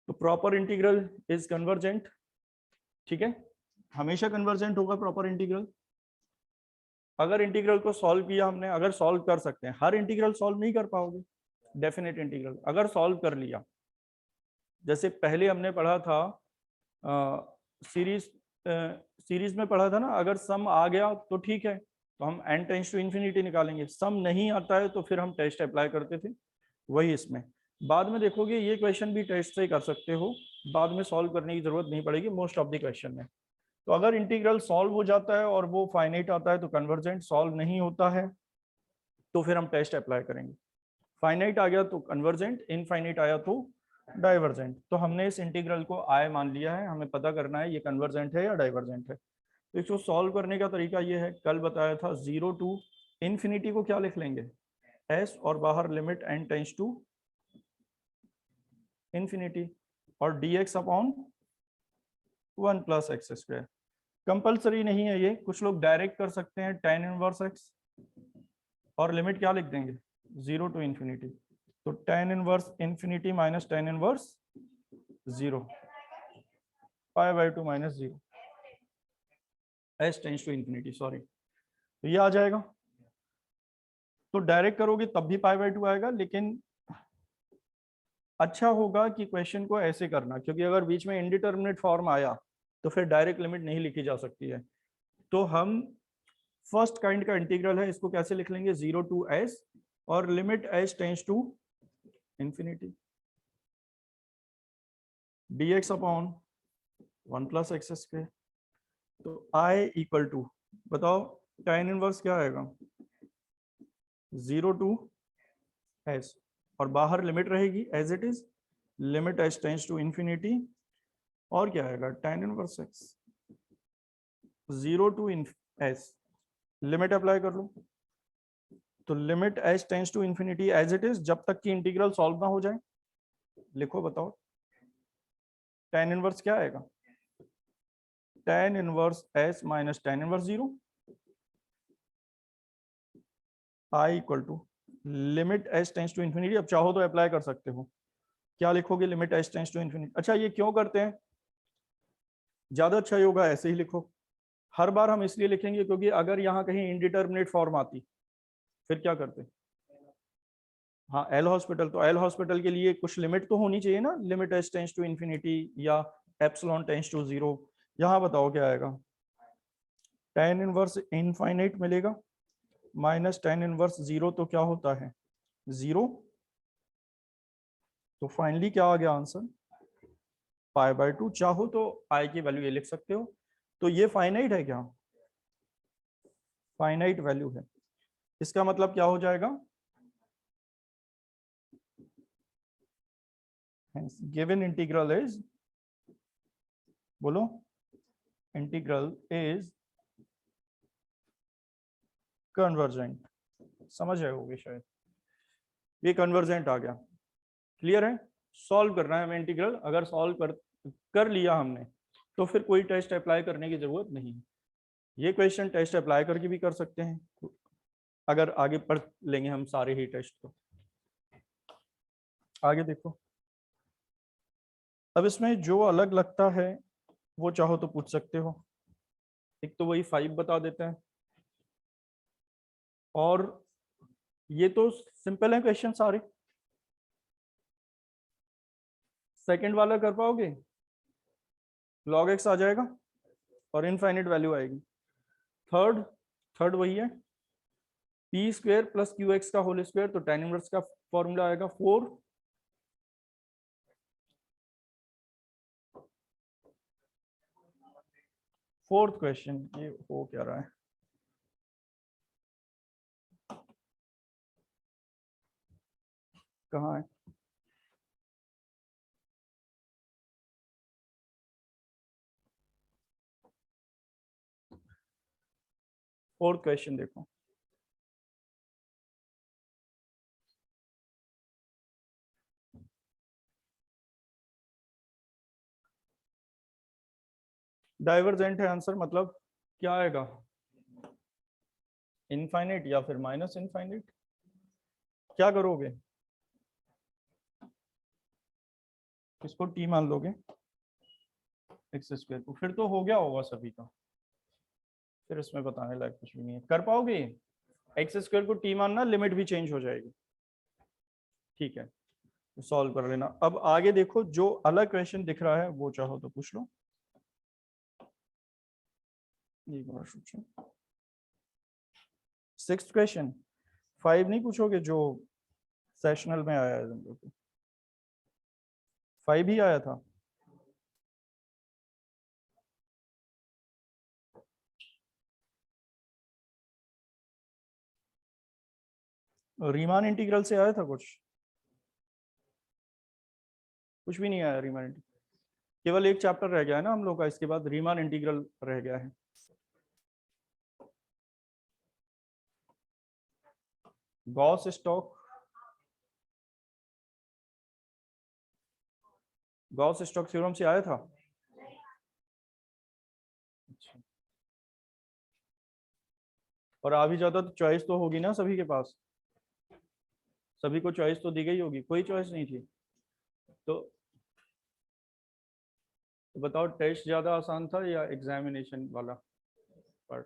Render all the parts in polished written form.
तो proper integral is convergent, ठीक है, हमेशा कन्वर्जेंट होगा प्रॉपर इंटीग्रल। अगर इंटीग्रल को सॉल्व किया हमने, अगर सॉल्व कर सकते हैं, हर इंटीग्रल सॉल्व नहीं कर पाओगे, डेफिनेट इंटीग्रल अगर सॉल्व कर लिया, जैसे पहले हमने पढ़ा था सीरीज में पढ़ा था ना, अगर सम आ गया तो ठीक है, तो हम n टेंस टू इन्फिनिटी निकालेंगे, सम नहीं आता है तो फिर हम टेस्ट अप्लाई करते थे, वही इसमें। बाद में देखोगे ये क्वेश्चन भी टेस्ट से ही कर सकते हो, बाद में सॉल्व करने की जरूरत नहीं पड़ेगी मोस्ट ऑफ द क्वेश्चन में। तो अगर इंटीग्रल सॉल्व हो जाता है और वो फाइनाइट आता है तो कन्वर्जेंट, सॉल्व नहीं होता है तो फिर हम टेस्ट अप्लाई करेंगे। फाइनाइट आ गया तो कन्वर्जेंट, इनफाइनाइट आया तो डाइवर्जेंट। तो हमने इस इंटीग्रल को आई मान लिया है, हमें पता करना है ये कन्वर्जेंट है या डाइवर्जेंट है। तो इसको सॉल्व करने का तरीका ये है, कल बताया था 0 टू इन्फिनिटी को क्या लिख लेंगे, s, और बाहर limit n tends to infinity, और dx upon 1 plus x square. Compulsory नहीं है ये, कुछ लोग डायरेक्ट कर सकते हैं tan इनवर्स x, और लिमिट क्या लिख देंगे 0 टू इन्फिनिटी, तो tan inverse infinity minus tan inverse 0, pi by 2 minus 0, s tends to infinity, sorry, तो ये आ जाएगा। तो डायरेक्ट करोगे तब भी पाई बाई 2 आएगा, लेकिन अच्छा होगा कि क्वेश्चन को ऐसे करना, क्योंकि अगर बीच में इनडिटर्मिनेट फॉर्म आया तो फिर डायरेक्ट लिमिट नहीं लिखी जा सकती है। तो हम फर्स्ट काइंड का इंटीग्रल है, इसको कैसे लिख लेंगे 0 टू s, और limit s tends to infinity, dx upon 1 plus x square. तो i इक्वल टू, बताओ tan इनवर्स क्या आएगा 0 टू s, और बाहर लिमिट रहेगी as it is, limit s tends to infinity, और क्या आएगा tan inverse x 0 to s, limit apply कर लो, तो limit s tends to infinity as it is, जब तक कि इंटीग्रल सॉल्व ना हो जाए। लिखो, बताओ tan इनवर्स क्या आएगा, tan inverse s minus tan inverse 0, i equal to limit s tends to infinity. अब चाहो तो अप्लाई कर सकते हो, क्या लिखोगे limit s tends to infinity. अच्छा, ये क्यों करते हैं, ज्यादा अच्छा होगा ऐसे ही लिखो। हर बार हम इसलिए लिखेंगे क्योंकि अगर यहाँ कहीं इनडिटर्मिनेट फॉर्म आती फिर क्या करते, हाँ एल हॉस्पिटल, तो एल हॉस्पिटल के लिए कुछ लिमिट तो होनी चाहिए ना, limit s tends to infinity या एप्सिलॉन टेंस टू 0। यहाँ बताओ क्या आएगा, tan इनवर्स इनफाइनाइट मिलेगा माइनस tan इनवर्स 0, तो क्या होता है 0। तो फाइनली क्या आ गया आंसर, पाई बाय 2। चाहो तो आई की वैल्यू ये लिख सकते हो। तो ये फाइनाइट है क्या, फाइनाइट वैल्यू है, इसका मतलब क्या हो जाएगा, गिवन इंटीग्रल इज, बोलो, इंटीग्रल इज कन्वर्जेंट। समझ रहे होगे शायद, ये कन्वर्जेंट आ गया, क्लियर है। सॉल्व करना है हमें इंटीग्रल, अगर सॉल्व कर लिया हमने तो फिर कोई टेस्ट अप्लाई करने की जरूरत नहीं है। ये क्वेश्चन टेस्ट अप्लाई करके भी कर सकते हैं, अगर आगे पढ़ लेंगे हम सारे ही टेस्ट को। आगे देखो, अब इसमें जो अलग लगता है वो चाहो तो पूछ सकते हो। एक तो वही 5 बता देते हैं, और ये तो सिंपल है क्वेश्चन सारे। सेकंड वाला कर पाओगे, log x आ जाएगा और इनफाइनाइट वैल्यू आएगी। थर्ड, थर्ड वही है, P square plus Q x का होल स्क्वायर, तो tan इनवर्स का फॉर्मूला आएगा 4। फोर्थ क्वेश्चन ये हो क्या रहा है, कहाँ है, फोर्थ क्वेश्चन देखो, डाइवर्जेंट है आंसर, मतलब क्या आएगा, इनफाइनाइट या फिर माइनस इनफाइनाइट। क्या करोगे, किसको टी मान लोगे, एक्स स्क्वायर को, फिर तो हो गया होगा सभी का, फिर इसमें बताने लायक कुछ भी नहीं है। कर पाओगे एक्स स्क्वायर को टी मानना, लिमिट भी चेंज हो जाएगी। ठीक है, सॉल्व कर लेना। अब आगे देखो, जो अलग क्वेश्चन दिख रहा है वो चाहो तो पूछ लो। सिक्स्थ क्वेश्चन, 5 नहीं पूछोगे जो सेशनल में आया है तुम लोग को? 5 ही आया था। रीमान इंटीग्रल से आया था कुछ? कुछ भी नहीं आया रीमान इंटीग्रल, केवल एक चैप्टर रह गया है ना हम लोग का, इसके बाद रीमान इंटीग्रल रह गया है। Gauss stock, Gauss stock theorem से आया था। अच्छा, और आ भी जाता तो चॉइस तो होगी ना सभी के पास, सभी को चॉइस तो दी गई होगी, कोई चॉइस नहीं थी तो बताओ टेस्ट ज्यादा आसान था या एग्जामिनेशन वाला पार्ट?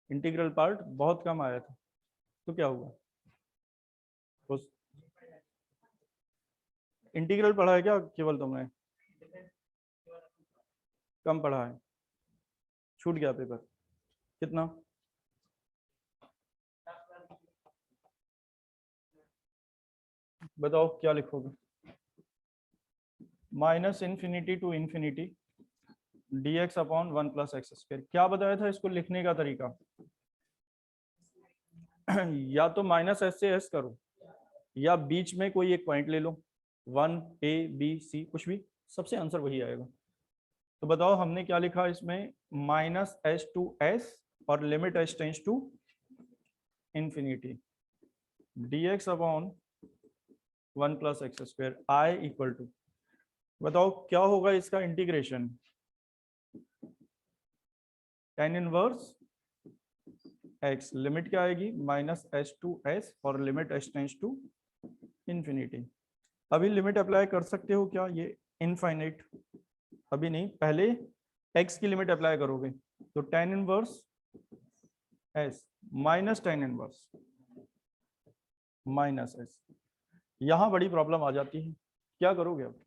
इंटीग्रल पार्ट बहुत कम आया था, तो क्या हुआ? उस इंटीग्रल पढ़ा है क्या केवल तुमने? कम पढ़ा है, छूट गया पेपर कितना? बताओ क्या लिखोगे? Minus infinity to infinity dx upon 1 plus x square. क्या बताया था इसको लिखने का तरीका? या तो माइनस एस से एस करो, या बीच में कोई एक पॉइंट ले लो, 1 A B C कुछ भी, सबसे आंसर वही आएगा। तो बताओ हमने क्या लिखा इसमें, माइनस एस टू एस और limit S tends to infinity dx upon 1 plus x square I equal to, बताओ क्या होगा इसका integration? tan inverse x, limit क्या आएगी माइनस एस टू एस और limit S tends to infinity. अभी limit apply कर सकते हो क्या ये इनफाइनाइट? अभी नहीं, पहले x की लिमिट अप्लाई करोगे, तो tan inverse s minus tan inverse minus s, यहां बड़ी प्रॉब्लम आ जाती है, क्या करोगे अब?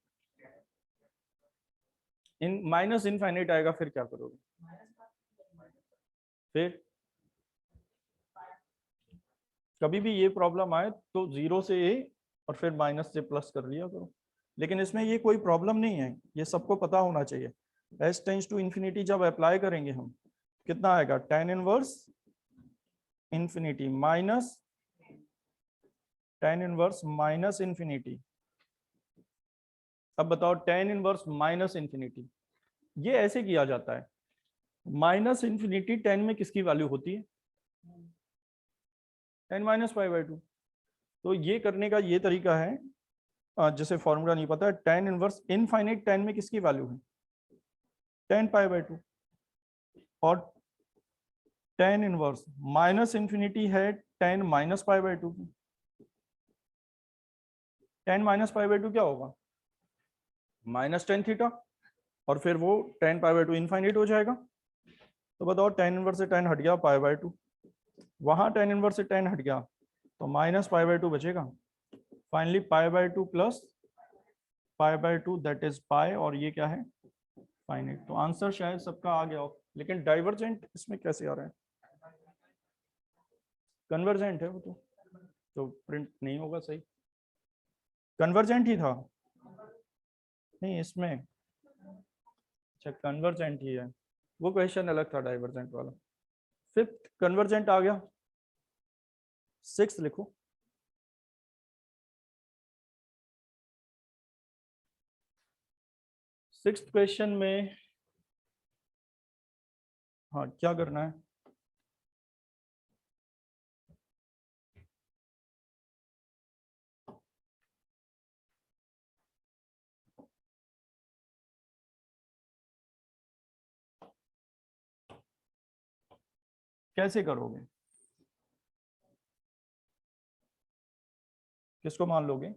इन माइनस इनफाइनाइट आएगा, फिर क्या करोगे? फिर कभी भी ये प्रॉब्लम आए तो 0 से a और फिर माइनस से प्लस कर लिया करो, लेकिन इसमें ये कोई प्रॉब्लम नहीं है, ये सबको पता होना चाहिए। s टेंस टू इंफिनिटी जब अप्लाई करेंगे हम, कितना आएगा tan inverse infinity minus tan inverse minus infinity. अब बताओ tan इनवर्स माइनस इंफिनिटी, ये ऐसे किया जाता है, माइनस इंफिनिटी टेन में किसकी वैल्यू होती है? Tan minus pi by to. तो ये करने का ये तरीका है, जैसे फॉर्मूला नहीं पता है, टेन इनवर्स इनफाइनाइट टेन में किसकी वैल्यू है? Tan pi by two. और टेन इनवर्स माइनस इंफिनिटी है tan minus pi by two की। Tan minus pi by two क्या होगा? माइनस टेन थीटा, और फिर वो tan pi by two infinite हो जाएगा। तो बताओ टेन इनवर्स से टेन हट गया, पाई बाई टू, वहां टेन इनवर्स से टेन हट गया, तो माइनस पाई बाई टू बचेगा। Finally pi by two plus pi by to that is pi, और ये क्या है फाइनाइट। तो आंसर शायद सबका आ गया हो, लेकिन डाइवर्जेंट इसमें कैसे आ रहा है? कन्वर्जेंट है वो तो प्रिंट नहीं होगा सही। कन्वर्जेंट ही था, नहीं इसमें, अच्छा कन्वर्जेंट ही है, वो क्वेश्चन अलग था डाइवर्जेंट वाला। फिफ्थ कन्वर्जेंट आ गया, सिक्स लिखो। सिक्स्थ क्वेश्चन में, हाँ क्या करना है? कैसे करोगे, किसको मान लोगे?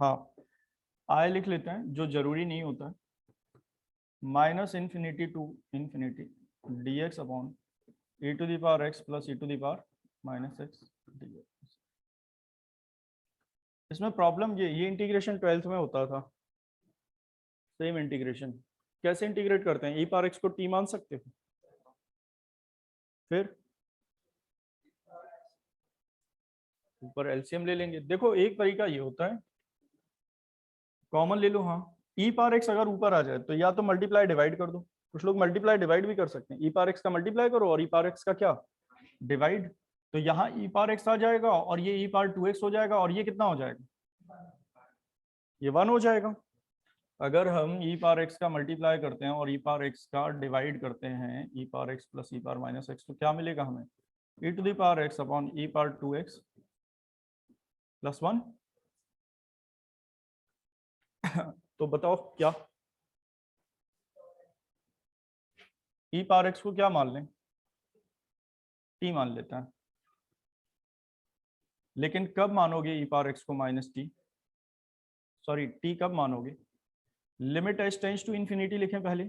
हाँ, आई लिख लेते हैं, जो जरूरी नहीं होता है। Minus infinity to infinity D x upon E to the power x plus E to the power minus X D X. इसमें प्रॉब्लम ये इंटीग्रेशन 12th में होता था, सेम इंटीग्रेशन। कैसे इंटीग्रेट करते हैं? ई पावर एक्स को टी मान सकते हो, फिर ऊपर एलसीएम ले लेंगे। देखो एक तरीका ये होता है, कॉमन ले लो। हाँ, ई पावर एक्स अगर ऊपर आ जाए तो या तो मल्टीप्लाई डिवाइड कर दो। कुछ लोग मल्टीप्लाई डिवाइड भी कर सकते हैं। ई पावर एक्स का मल्टीप्लाई करो और ई पावर एक्स का क्या, डिवाइड। तो यहाँ ई पावर एक्स आ जाएगा और ये ई पावर 2x हो जाएगा, और ये कितना हो जाएगा, ये 1 हो जाएगा। अगर हम ई पावर एक्स का मल्टीप्लाई करते हैं और ई पावर एक्स का डिवाइड करते हैं, e power x plus e power minus x, तो क्या मिलेगा हमें, e to the power x upon e power 2x plus 1। तो बताओ क्या, ई पावर एक्स को क्या मान लें, टी मान लेते हैं। लेकिन कब मानोगे ई पावर एक्स को माइनस टी, सॉरी टी कब मानोगे, limit H tends to infinity लिखें पहले,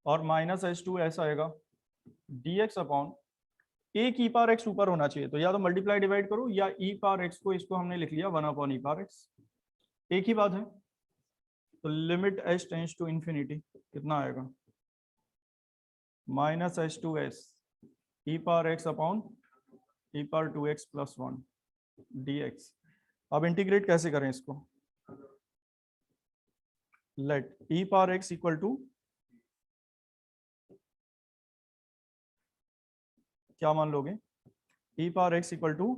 और माइनस एच टू ऐसा आएगा डी एक्स अपॉन एक ई पावर एक्स ऊपर होना चाहिए, तो या तो मल्टीप्लाई डिवाइड करो, या ई पावर एक्स को, इसको हमने लिख लिया 1 अपॉन ई पावर एक्स, एक ही बात है। तो limit H tends to infinity कितना आएगा, minus h to s e power x upon e power 2x plus 1 d x. अब इंटीग्रेट कैसे करें इसको, let e power x equal to क्या मान लोगे, e power x equal to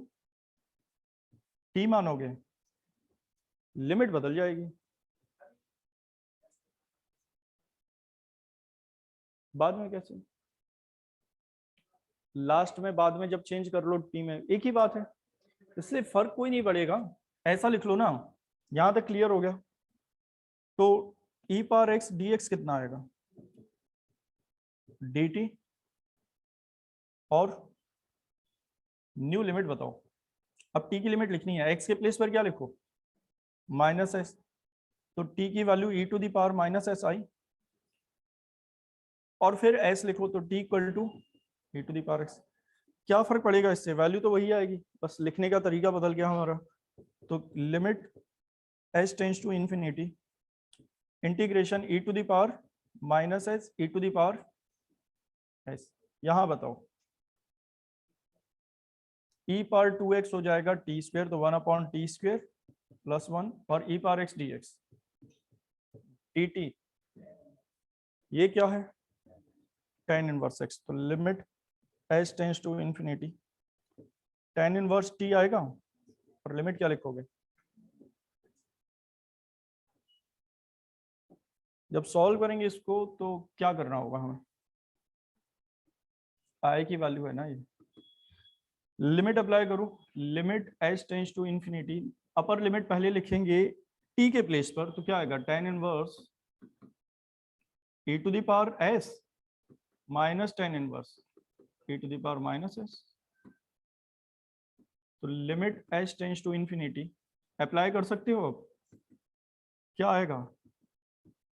t मानोगे, लिमिट बदल जाएगी। बाद में कैसे, लास्ट में बाद में जब चेंज कर लो टी में, एक ही बात है, इससे फर्क कोई नहीं पड़ेगा। ऐसा लिख लो ना, यहां तक क्लियर हो गया। तो e power x D x कितना आएगा, डी टी, और न्यू लिमिट बताओ। अब टी की लिमिट लिखनी है, एक्स के प्लेस पर क्या लिखो, माइनस एस, तो टी की value E to the power minus S I, और फिर एस लिखो, तो T equal to E to the power X. क्या फर्क पड़ेगा इससे, वैल्यू तो वही आएगी, बस लिखने का तरीका बदल गया हमारा। तो limit H tends to infinity integration E to the power minus S E to the power S. यहां बताओ, ई पावर 2x हो जाएगा टी स्क्वेयर, तो 1 अपॉन टी स्क्वेयर प्लस 1, और e power x D x d t, ये क्या है, tan inverse x। तो limit H tends to infinity tan inverse t आएगा, और लिमिट क्या लिखोगे, जब सॉल्व करेंगे इसको तो क्या करना होगा हमें, आई की वैल्यू है ना ये, लिमिट अप्लाई करो, limit H tends to infinity, upper limit पहले लिखेंगे t के प्लेस पर, तो क्या आएगा tan inverse e to the power s minus tan inverse e to the power minus s। तो limit h tends to infinity apply कर सकते हो, अब क्या आएगा,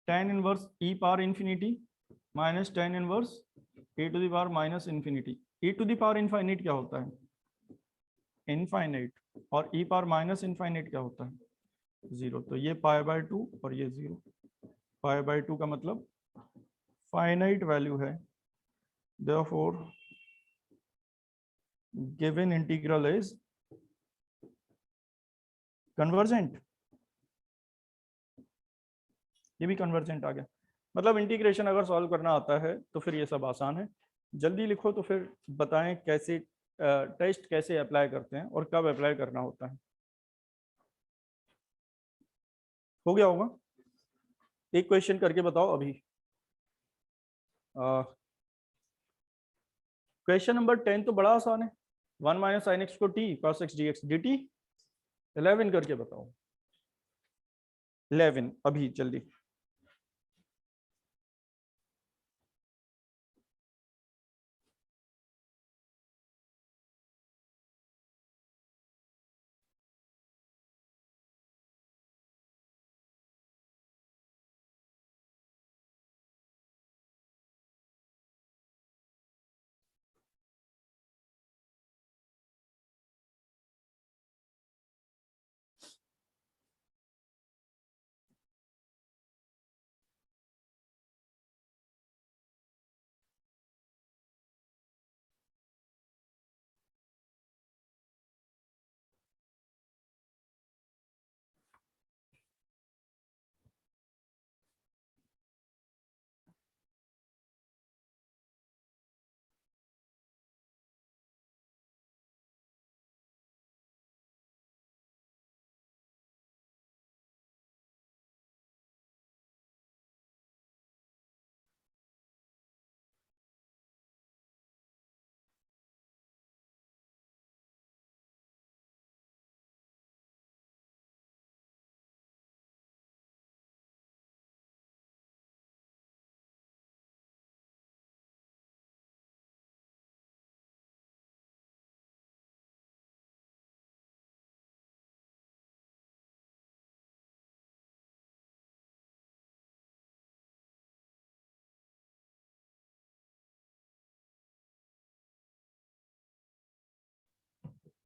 tan inverse e power infinity minus tan inverse e to the power minus infinity. e to the power infinite क्या होता है, इनफाइनाइट, और e पावर माइनस इनफाइनाइट क्या होता है, 0। तो ये π/2 और ये 0, π/2 का मतलब फाइनाइट वैल्यू है, therefore given integral is convergent। ये भी कन्वर्जेंट आ गया, मतलब इंटीग्रेशन अगर सॉल्व करना आता है तो फिर ये सब आसान है। जल्दी लिखो तो फिर बताएं कैसे टेस्ट कैसे अप्लाई करते हैं और कब अप्लाई करना होता है। हो गया होगा, एक क्वेश्चन करके बताओ अभी। क्वेश्चन नंबर 10 तो बड़ा आसान है, 1 माइनस साइन एक्स को T cos x D x d T. 11 करके बताओ, 11 अभी जल्दी।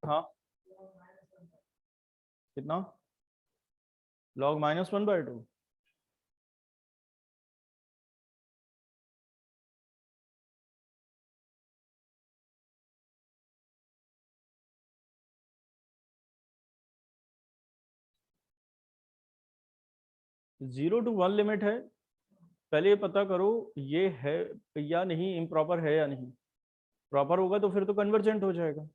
हाँ कितना, log -1/2। Zero to one limit है, पहले ये पता करो ये है या नहीं, इम्प्रॉपर है या नहीं। प्रॉपर होगा तो फिर तो कन्वर्जेंट हो जाएगा।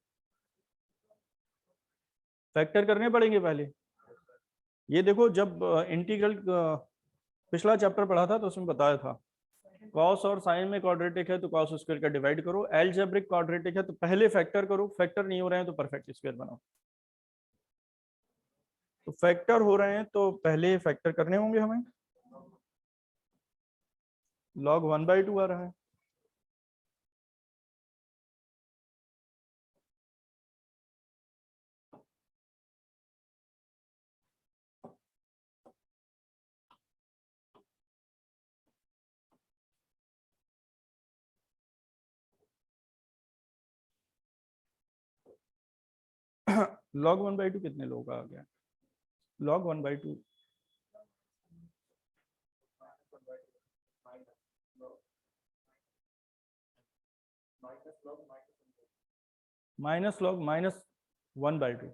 फैक्टर करने पड़ेंगे पहले। ये देखो जब इंटीग्रल पिछला चैप्टर पढ़ा था तो उसमें बताया था, कॉस और साइन में क्वाड्रेटिक है तो कॉस स्क्वायर का डिवाइड करो, एलजेब्रिक क्वाड्रेटिक है तो पहले फैक्टर करो, फैक्टर नहीं हो रहे हैं तो परफेक्ट स्क्वायर बनाओ। तो फैक्टर हो रहे हैं तो पहले फैक्टर करने होंगे हमें। log 1/2 आ रहा है। log 1/2 कितने लोगों का आ गया? log 1/2 minus log -1/2।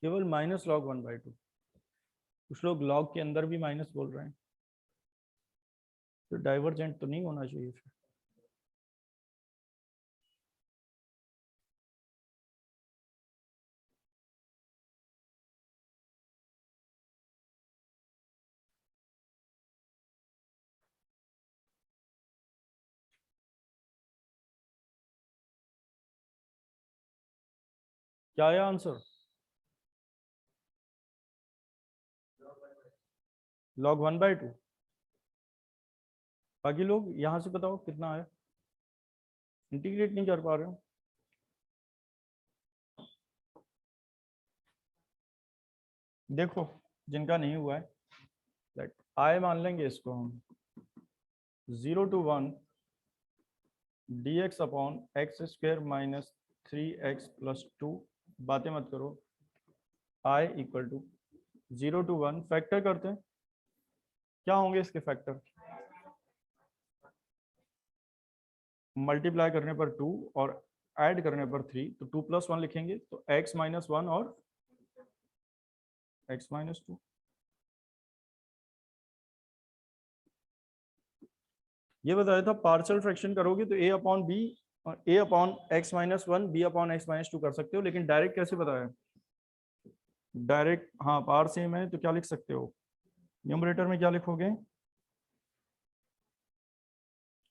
केवल माइनस log 1/2। कुछ लोग log के अंदर भी माइनस बोल रहे हैं, तो डाइवर्जेंट तो नहीं होना चाहिए फिर। क्या आया आंसर? log 1/2। बाकी लोग यहां से बताओ कितना आया, इंटीग्रेट नहीं कर पा रहे हो। देखो जिनका नहीं हुआ है, लेट आई मान लेंगे इसको हम 0 to 1 dx upon x² - 3x + 2, बातें मत करो, i = 0 to 1। फैक्टर करते हैं, क्या होंगे इसके फैक्टर? मल्टीप्लाई करने पर 2 और ऐड करने पर 3, तो 2 + 1 लिखेंगे तो x - 1 और x - 2। ये बताया था पार्शियल फ्रैक्शन करोगे तो a/b और a/x - 1 b/x - 2 कर सकते हो, लेकिन डायरेक्ट कैसे बताया? डायरेक्ट हाँ पार सेम है तो क्या लिख सकते हो, न्यूमरेटर में क्या लिखोगे?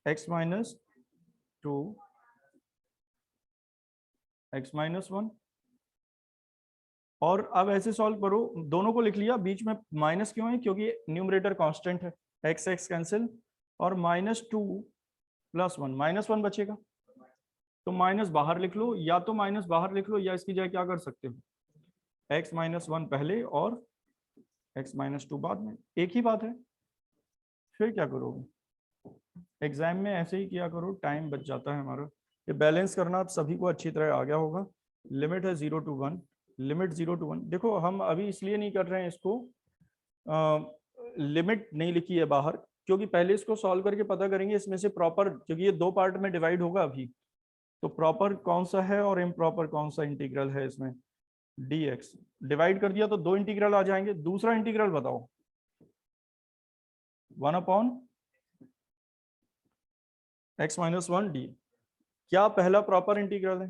x - 2 x - 1। और अब ऐसे सॉल्व करो, दोनों को लिख लिया, बीच में माइनस क्यों है? क्योंकि न्यूमरेटर कांस्टेंट है, x कैंसिल, और -2 + 1 -1 बचेगा, तो माइनस बाहर लिख लो, या तो माइनस बाहर लिख लो या इसकी जगह क्या कर सकते हो, x - 1 पहले और x - 2 बाद में, एक ही बात है। फिर क्या करोगे? एग्जाम में ऐसे ही किया करो, टाइम बच जाता है हमारा। ये बैलेंस करना आप सभी को अच्छी तरह आ गया होगा। लिमिट है 0 to 1, लिमिट 0 to 1। देखो हम अभी इसलिए नहीं कर रहे हैं इसको, लिमिट नहीं लिखी है बाहर, क्योंकि पहले इसको सॉल्व करके पता करेंगे इसमें से प्रॉपर, क्योंकि ये दो पार्ट में डिवाइड होगा अभी, तो प्रॉपर कौन सा है और इम्प्रॉपर कौन सा इंटीग्रल है इसमें। dx डिवाइड कर दिया तो दो इंटीग्रल आ जाएंगे, दूसरा इंटीग्रल बताओ, 1/x - 1d। क्या पहला प्रॉपर इंटीग्रल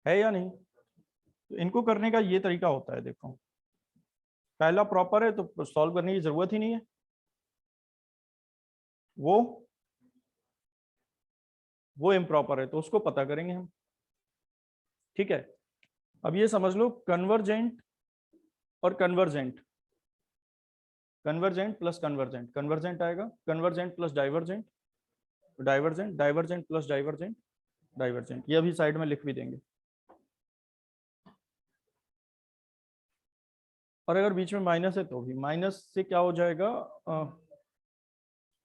है या नहीं? तो इनको करने का ये तरीका होता है, देखो पहला प्रॉपर है तो सॉल्व करने की जरूरत ही नहीं है, वो इम्प्रॉपर है तो उसको पता करेंगे हम। ठीक है, अब ये समझ लो कन्वर्जेंट और convergent, convergent plus convergent, convergent आएगा, convergent plus divergent, divergent, divergent plus divergent, divergent. ये अभी साइड में लिख भी देंगे। और अगर बीच में माइनस है तो भी माइनस से क्या हो जाएगा,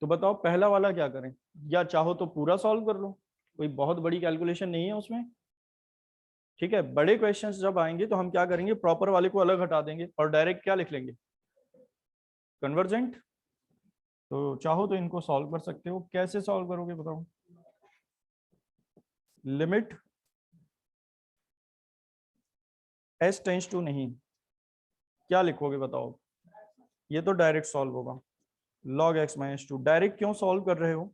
तो बताओ पहला वाला क्या करें, या चाहो तो पूरा सॉल्व कर लो, कोई बहुत बड़ी कैलकुलेशन नहीं है उसमें। ठीक है, बड़े क्वेश्चंस जब आएंगे तो हम क्या करेंगे, प्रॉपर वाले को अलग हटा देंगे और डायरेक्ट क्या लिख लेंगे, कन्वर्जेंट। तो चाहो तो इनको सॉल्व कर सकते हो, कैसे सॉल्व करोगे बताओ। लिमिट एस टेंस टू नहीं, क्या लिखोगे बताओ। ये तो डायरेक्ट सॉल्व होगा, log x minus two. Direct क्यों सॉल्व कर रहे हो,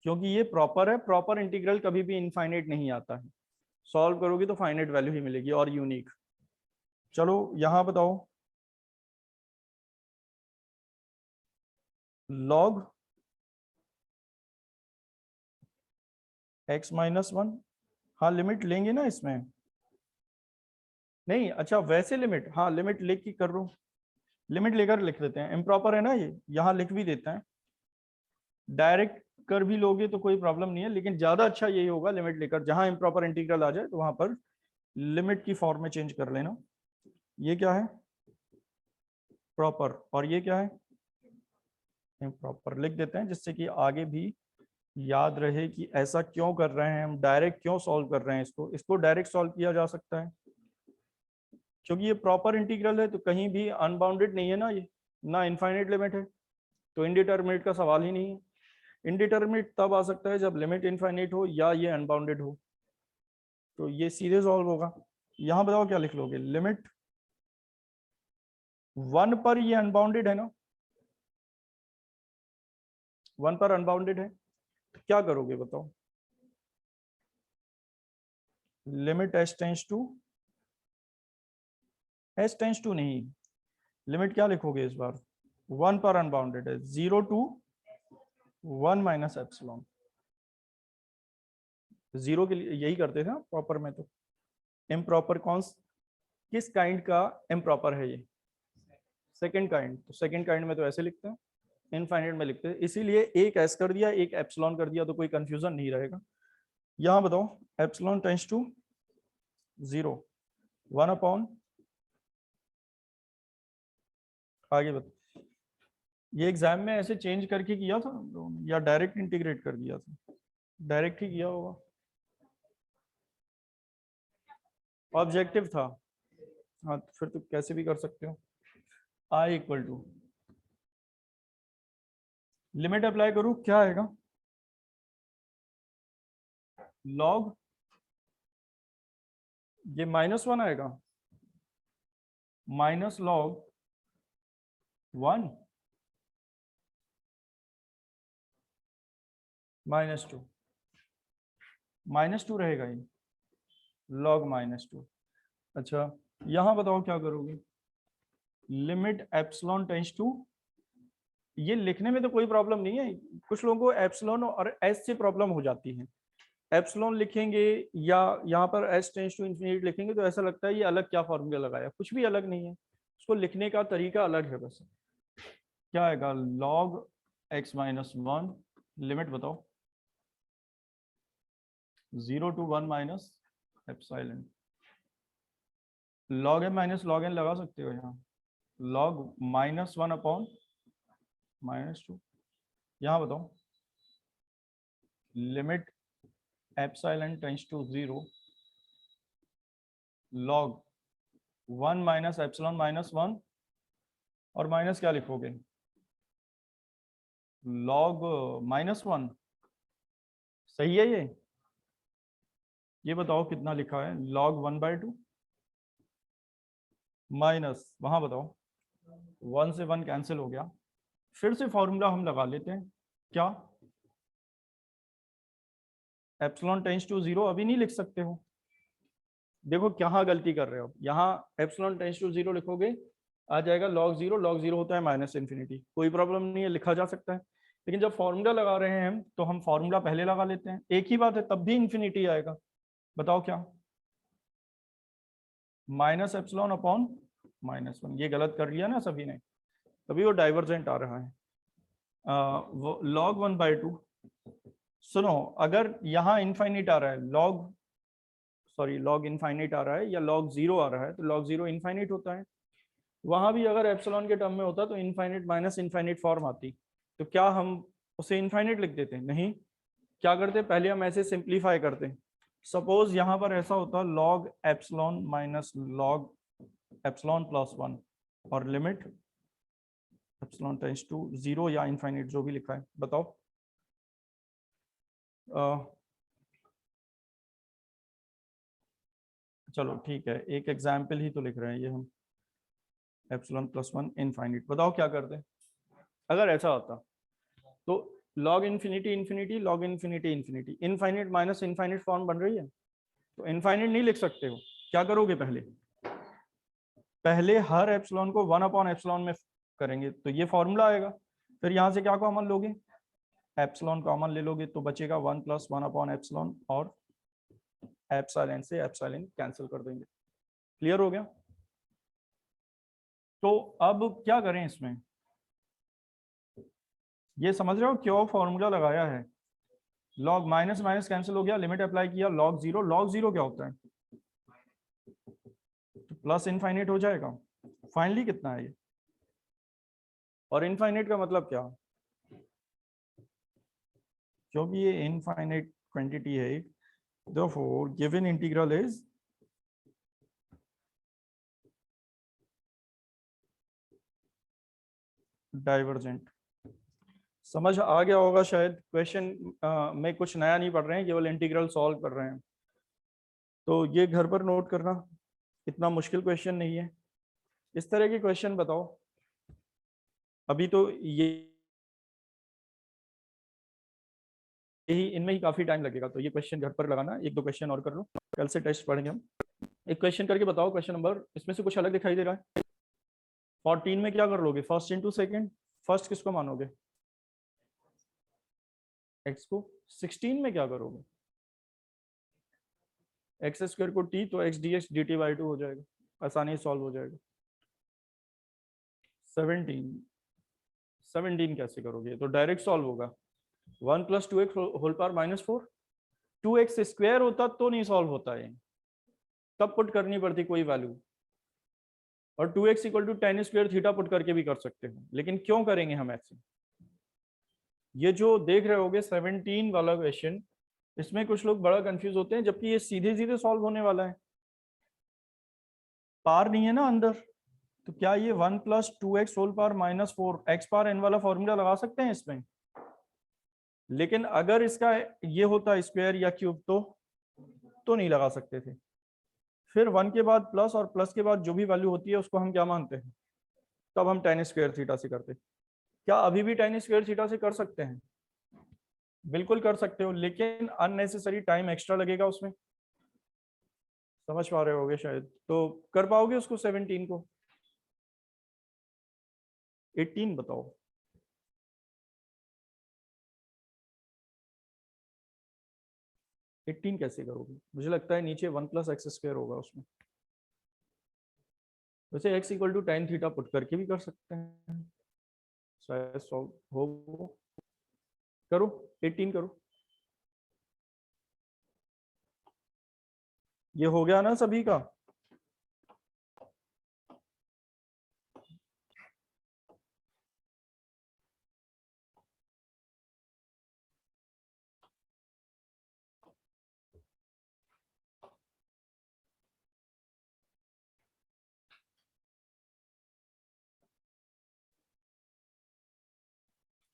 क्योंकि ये प्रॉपर है, प्रॉपर इंटीग्रल कभी भी इनफाइनाइट नहीं आता है, सॉल्व करोगे तो फाइनाइट वैल्यू ही मिलेगी और यूनिक। चलो यहां बताओ, log x माइनस वन, हाँ लिमिट लेंगे ना इसमें, नहीं अच्छा वैसे लिमिट, हाँ लिमिट लेके कर लो, लिमिट लेकर लिख देते हैं, इम्प्रॉपर है ना ये, यहाँ लिख भी देते हैं। डायरेक्ट कर भी लोगे तो कोई प्रॉब्लम नहीं है, लेकिन ज्यादा अच्छा यही होगा लिमिट लेकर, जहां इम्प्रॉपर इंटीग्रल आ जाए तो वहां पर लिमिट की फॉर्म में चेंज कर लेना। ये क्या है, प्रॉपर, और ये क्या है, इम्प्रॉपर लिख देते हैं, जिससे कि आगे भी याद रहे कि ऐसा क्यों कर रहे हैं हम, डायरेक्ट क्यों सॉल्व कर रहे हैं इसको। इसको डायरेक्ट सॉल्व किया जा सकता है क्योंकि ये प्रॉपर इंटीग्रल है, तो कहीं भी अनबाउंडेड नहीं है ना ये, ना इनफाइनाइट लिमिट है, तो इनडिटरमिनेट का सवाल ही नहीं है। इनडिटरमिनेट तब आ सकता है जब लिमिट इनफाइनाइट हो या ये अनबाउंडेड हो, तो ये सीधे सॉल्व होगा। यहां बताओ क्या लिख लोगे, लिमिट वन पर ये अनबाउंडेड है ना, वन पर अनबाउंडेड है, तो क्या करोगे बताओ, limit S tends to, s tends to नहीं, लिमिट क्या लिखोगे इस बार, वन पर अनबाउंडेड है, 0 टू 1 माइनस एप्सिलॉन। जीरो के लिए यही करते थे ना प्रॉपर में, तो इम्प्रॉपर कौन, किस काइंड का इम्प्रॉपर है ये, सेकंड काइंड, तो सेकंड काइंड में तो ऐसे लिखते हैं, इनफाइनाइट में लिखते हैं, इसीलिए एक एस कर दिया एक एप्सिलॉन कर दिया, तो कोई कंफ्यूजन नहीं रहेगा। यहां बताओ एप्सिलॉन टेंस टू 0, 1 अपॉन, आगे बताओ, ये एग्जाम में ऐसे चेंज करके किया था या डायरेक्ट इंटीग्रेट कर दिया था, डायरेक्ट ही किया होगा, ऑब्जेक्टिव था। हाँ तो फिर तो कैसे भी कर सकते हो, आई इक्वल टू, लिमिट अप्लाई करूं क्या आएगा, लॉग, ये -1 आएगा, माइनस लॉग 1 -2, -2 रहेगा ये, log -2। अच्छा यहां बताओ क्या करोगे, लिमिट एप्सिलॉन टेंस टू, ये लिखने में तो कोई प्रॉब्लम नहीं है, कुछ लोगों को एप्सिलॉन और एस से प्रॉब्लम हो जाती है, एप्सिलॉन लिखेंगे या यहाँ पर एस टेंस टू इंफिनिटी लिखेंगे तो ऐसा लगता है ये अलग क्या फॉर्मूला लगाया, कुछ भी अलग नहीं है, उसको लिखने का तरीका अलग है बस। क्या आएगा, log x minus one, limit बताओ 0 to 1 minus epsilon, log m minus log n लगा सकते हो यहाँ, log -1 अपॉन -2। यहाँ बताओ limit epsilon tends to 0, log 1 minus epsilon -1, और माइनस क्या लिखोगे, log -1, सही है ये बताओ कितना लिखा है, log 1/2 माइनस, वहां बताओ 1 से 1 कैंसिल हो गया, फिर से फॉर्मूला हम लगा लेते हैं, क्या, एप्सिलॉन टेंस टू 0 अभी नहीं लिख सकते हो, देखो कहाँ गलती कर रहे हो, यहाँ एप्सिलॉन टेंस टू 0 लिखोगे आ जाएगा log 0, log 0 होता है माइनस इन्फिनिटी, कोई प्रॉब्लम नहीं है, लिखा जा सकता है। लेकिन जब फॉर्मूला लगा रहे हैं हम तो हम फॉर्मूला पहले लगा लेते हैं, एक ही बात है, तब भी इन्फिनिटी आएगा, बताओ क्या, माइनस एप्सिलॉन अपॉन -1, ये गलत कर लिया ना सभी ने, तभी वो डाइवर्जेंट आ रहा है। वो log 1/2, सुनो अगर यहाँ इनफाइनिट आ रहा है, log इनफाइनाइट आ रहा है या log 0 आ रहा है, तो log 0 इनफाइनाइट होता है, वहां भी अगर एप्सिलॉन के टर्म में होता तो इनफाइनिट माइनस इनफाइनिट फॉर्म आती, तो क्या हम उसे इनफाइनिट लिख देते? नहीं। क्या करते, पहले हम ऐसे सिंप्लीफाई करते। सपोज यहां पर ऐसा होता log epsilon minus log epsilon plus one, और limit epsilon tends to zero या इनफाइनिट, जो भी लिखा है बताओ। चलो ठीक है, एक एग्जाम्पल ही तो लिख रहे हैं ये हम, एप्सिलॉन प्लस वन इनफाइनिट। बताओ क्या करते अगर ऐसा होता? तो log infinity infinity, log infinity infinity, infinite minus infinite form बन रही है, तो इनफाइनिट नहीं लिख सकते हो। क्या करोगे, पहले पहले हर एप्सिलॉन को वन अपॉन एप्सिलॉन में करेंगे, तो ये फॉर्मूला आएगा। फिर यहाँ से क्या कॉमन लोगे, एप्सिलॉन कॉमन ले लोगे, तो बचेगा one plus one upon epsilon, और एप्सिलॉन से एप्सिलॉन कैंसिल कर देंगे। क्लियर हो गया? तो अब क्या करें इसमें, ये समझ रहे हो क्यों फॉर्मूला लगाया है? लॉग माइनस माइनस कैंसिल हो गया, लिमिट अप्लाई किया, लॉग जीरो, लॉग जीरो क्या होता है? तो प्लस इनफाइनाइट हो जाएगा। फाइनली कितना है ये, और इनफाइनाइट का मतलब क्या, क्योंकि ये इनफाइनाइट क्वांटिटी है, therefore given integral is divergent. समझ आ गया होगा शायद, क्वेश्चन में कुछ नया नहीं पढ़ रहे हैं, केवल इंटीग्रल सॉल्व कर रहे हैं, तो ये घर पर नोट करना, इतना मुश्किल क्वेश्चन नहीं है। इस तरह के क्वेश्चन बताओ, अभी तो ये यही इनमें ही काफी टाइम लगेगा, तो ये क्वेश्चन घर पर लगाना, एक दो क्वेश्चन और कर लो, कल से टेस्ट पढ़ेंगे हम। एक क्वेश्चन करके बताओ, क्वेश्चन नंबर, इसमें से कुछ अलग दिखाई दे रहा है? 14 में क्या कर लोगे, फर्स्ट इंटू सेकेंड, फर्स्ट किसको मानोगे, एक्स को। 16 में क्या करोगे, एक्स स्क्वायर को टी, तो x D x d T by two हो जाएगा, आसानी से सॉल्व हो जाएगा। 17, 17 कैसे करोगे, तो डायरेक्ट सॉल्व होगा, one plus two x whole power minus four, two x square होता तो नहीं सॉल्व होता है, तब पुट करनी पड़ती कोई वैल्यू, और two x equal to tan square theta put करके भी कर सकते हो, लेकिन क्यों करेंगे हम ऐसे? ये जो देख रहे होगे 17 वाला क्वेश्चन, इसमें कुछ लोग बड़ा कंफ्यूज होते हैं, जबकि ये सीधे सीधे सॉल्व होने वाला है, पार नहीं है ना अंदर, तो क्या ये one plus two x whole power minus four x power n वाला फॉर्मूला लगा सकते हैं इसमें? लेकिन अगर इसका ये होता स्क्वायर या क्यूब, तो नहीं लगा सकते थे। फिर वन के बाद प्लस, और प्लस के बाद जो भी वैल्यू होती है उसको हम क्या मानते हैं, तब हम टेन स्क्वायर थीटा से करते। क्या अभी भी टेन स्क्वायर थीटा से कर सकते हैं? बिल्कुल कर सकते हो, लेकिन अननेसेसरी टाइम एक्स्ट्रा लगेगा उसमें, समझ पा रहे होगे शायद। तो कर पाओगे उसको 17 को? 18 बताओ। 18 कैसे करोगे, मुझे लगता है नीचे वन प्लस एक्स स्क्वायर होगा उसमें, वैसे x equal to tan theta put करके भी कर सकते हैं, शायद सॉल्व हो। करो, 18 करो। ये हो गया ना सभी का?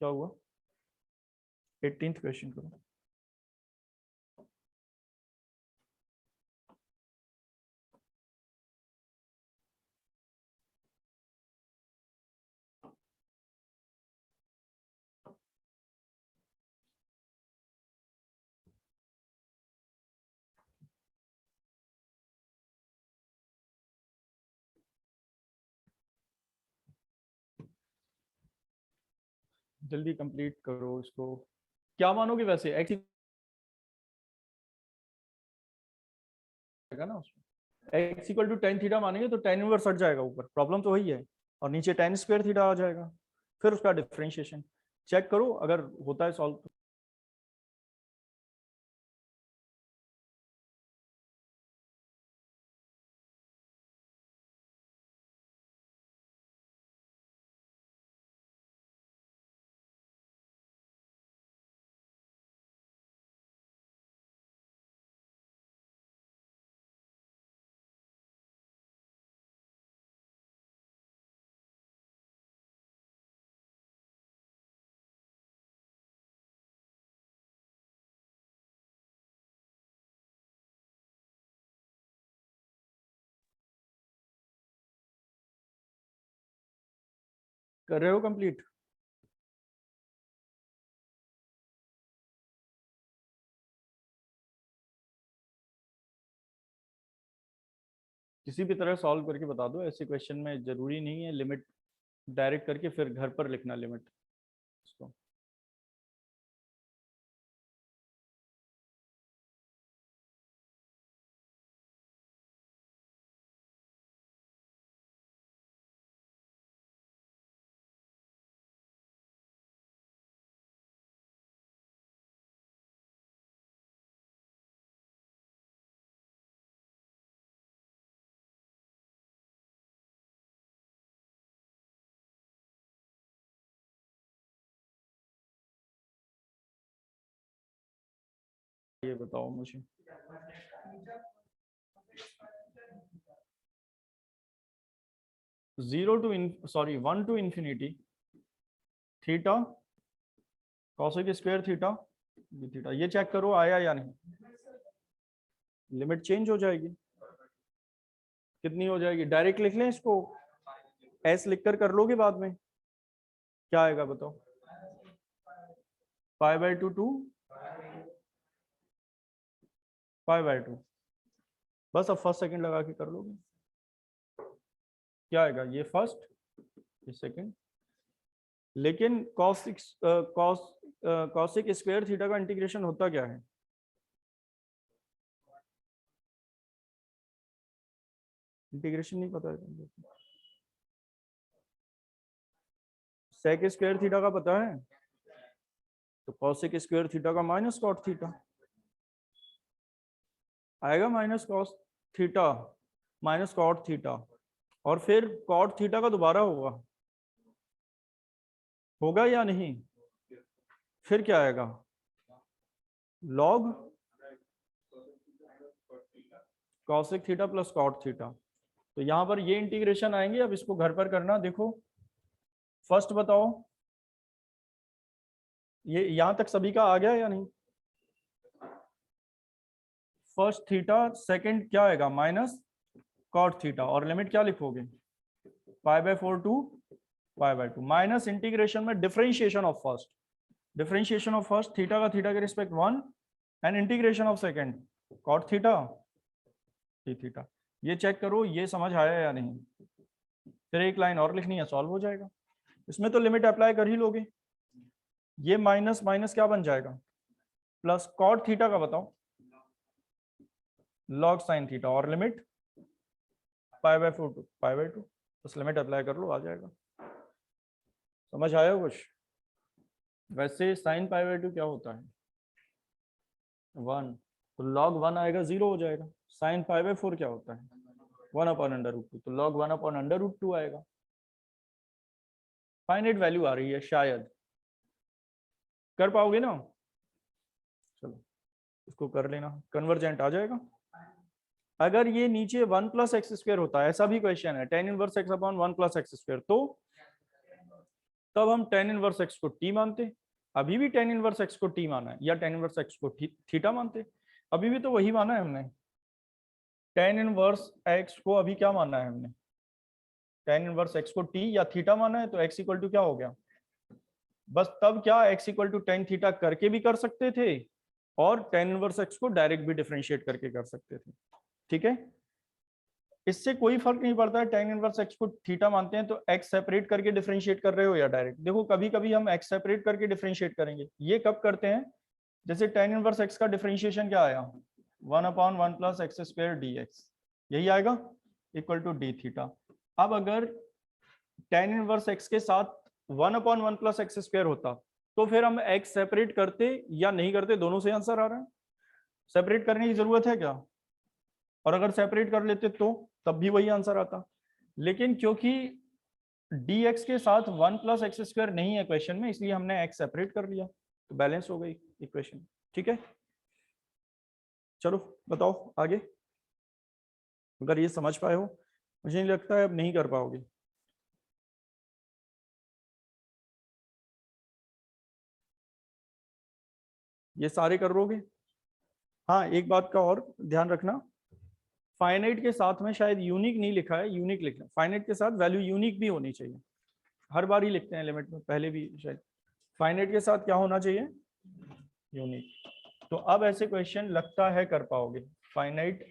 क्या हुआ, 18th क्वेश्चन करो। जल्दी कंप्लीट करो इसको। क्या मानोगे वैसे, एक्स ना उसमें, x equal to tan theta मानेंगे तो टेन इनवर्स हट जाएगा ऊपर, प्रॉब्लम तो वही है, और नीचे टेन स्क्वायर थीटा आ जाएगा, फिर उसका डिफरेंशिएशन चेक करो, अगर होता है सॉल्व। कर रहे हो कंप्लीट? किसी भी तरह सॉल्व करके बता दो, ऐसे क्वेश्चन में जरूरी नहीं है लिमिट डायरेक्ट करके फिर घर पर लिखना लिमिट इसको। ये बताओ मुझे, one two infinity theta cosec square theta d theta, ये चेक करो आया या नहीं। लिमिट चेंज हो जाएगी, कितनी हो जाएगी? डायरेक्ट लिख लें इसको, एस लिखकर कर लोगे बाद में, क्या आएगा बताओ? Pi by two pi by two, बस अब फर्स्ट सेकंड लगा के कर लोगे, क्या आएगा? ये फर्स्ट, ये सेकंड। लेकिन कॉसिक स्क्वायर थीटा का इंटीग्रेशन होता क्या है? इंटीग्रेशन नहीं पता है? सेक स्क्वायर थीटा का पता है, तो कॉसिक स्क्वायर थीटा का माइनस कॉट थीटा आएगा, minus cos theta minus cot theta, और फिर कॉट थीटा का दोबारा होगा या नहीं? फिर क्या आएगा? Log cosec theta plus cot theta. तो यहां पर ये इंटीग्रेशन आएंगे, अब इसको घर पर करना। देखो फर्स्ट बताओ, ये यहां तक सभी का आ गया या नहीं? फर्स्ट थीटा, सेकंड क्या आएगा? माइनस कॉट थीटा, और लिमिट क्या लिखोगे? Pi by 4 to pi by 2 minus integration में differentiation of first, differentiation of first theta का थीटा के respect 1 and integration of second cot theta d theta. ये check करो ये समझ आया या नहीं। फिर एक लाइन और लिखनी है, सॉल्व हो जाएगा। इसमें तो लिमिट अप्लाई कर ही लोगे। ये माइनस माइनस क्या बन जाएगा? प्लस कॉट थीटा का बताओ, लॉग साइन थीटा, और limit pi by 4 to pi by 2, बस लिमिट अप्लाई कर लो, आ जाएगा। समझ आया कुछ? वैसे साइन पाई बाय 2 क्या होता है? 1, तो लॉग 1 आएगा 0 हो जाएगा। साइन पाई बाय 4 क्या होता है? 1 अपॉन अंडर रूट 2, तो लॉग 1 अपॉन अंडर रूट 2 आएगा। फाइनाइट वैल्यू आ रही है शायद, कर पाओगे ना? चलो इसको कर लेना, कन्वर्जेंट आ जाएगा। अगर ये नीचे 1 प्लस एक्स स्क्वायर होता है, ऐसा भी क्वेश्चन है, tan inverse x upon 1 plus x square, तो तब हम tan इनवर्स x को t मानते। अभी भी tan इनवर्स x को t माना है, या tan इनवर्स x को थीटा मानते, अभी भी तो वही माना है हमने। tan इनवर्स x को अभी क्या माना है हमने? tan इनवर्स x को t या थीटा माना है, तो x इक्वल टू क्या हो गया? बस तब क्या x equal to tan theta करके भी कर सकते थे, और tan इनवर्स x को डायरेक्ट भी डिफरेंशिएट करके कर सकते थे। ठीक है, इससे कोई फर्क नहीं पड़ता है tan इनवर्स x को थीटा मानते हैं तो x सेपरेट करके डिफरेंशिएट कर रहे हो या डायरेक्ट। देखो कभी कभी हम x सेपरेट करके डिफरेंशिएट करेंगे, ये कब करते हैं? जैसे tan इनवर्स x का डिफरेंशिएशन क्या आया? 1 upon 1 plus x square dx, यही आएगा, इक्वल टू डी थीटा। अब अगर tan इनवर्स x के साथ 1 अपॉन 1 प्लस एक्स स्क्वायर होता, तो फिर हम x सेपरेट करते या नहीं करते? दोनों से आंसर आ रहा है, सेपरेट करने की जरूरत है क्या? और अगर सेपरेट कर लेते तो तब भी वही आंसर आता। लेकिन क्योंकि dx के साथ 1 प्लस एक्स स्क्वायर नहीं है क्वेश्चन में, इसलिए हमने x सेपरेट कर लिया, तो बैलेंस हो गई इक्वेशन। ठीक है, चलो बताओ आगे। अगर ये समझ पाए हो, मुझे नहीं लगता है अब नहीं कर पाओगे। ये सारे कर लोगे? हाँ, एक बात का और ध्यान रखना, फाइनाइट के साथ में शायद यूनिक नहीं लिखा है, यूनिक लिखना, फाइनाइट के साथ वैल्यू यूनिक भी होनी चाहिए। हर बार ही लिखते हैं लिमिट में, पहले भी शायद। फाइनाइट के साथ क्या होना चाहिए? यूनिक। तो अब ऐसे क्वेश्चन लगता है कर पाओगे। फाइनाइट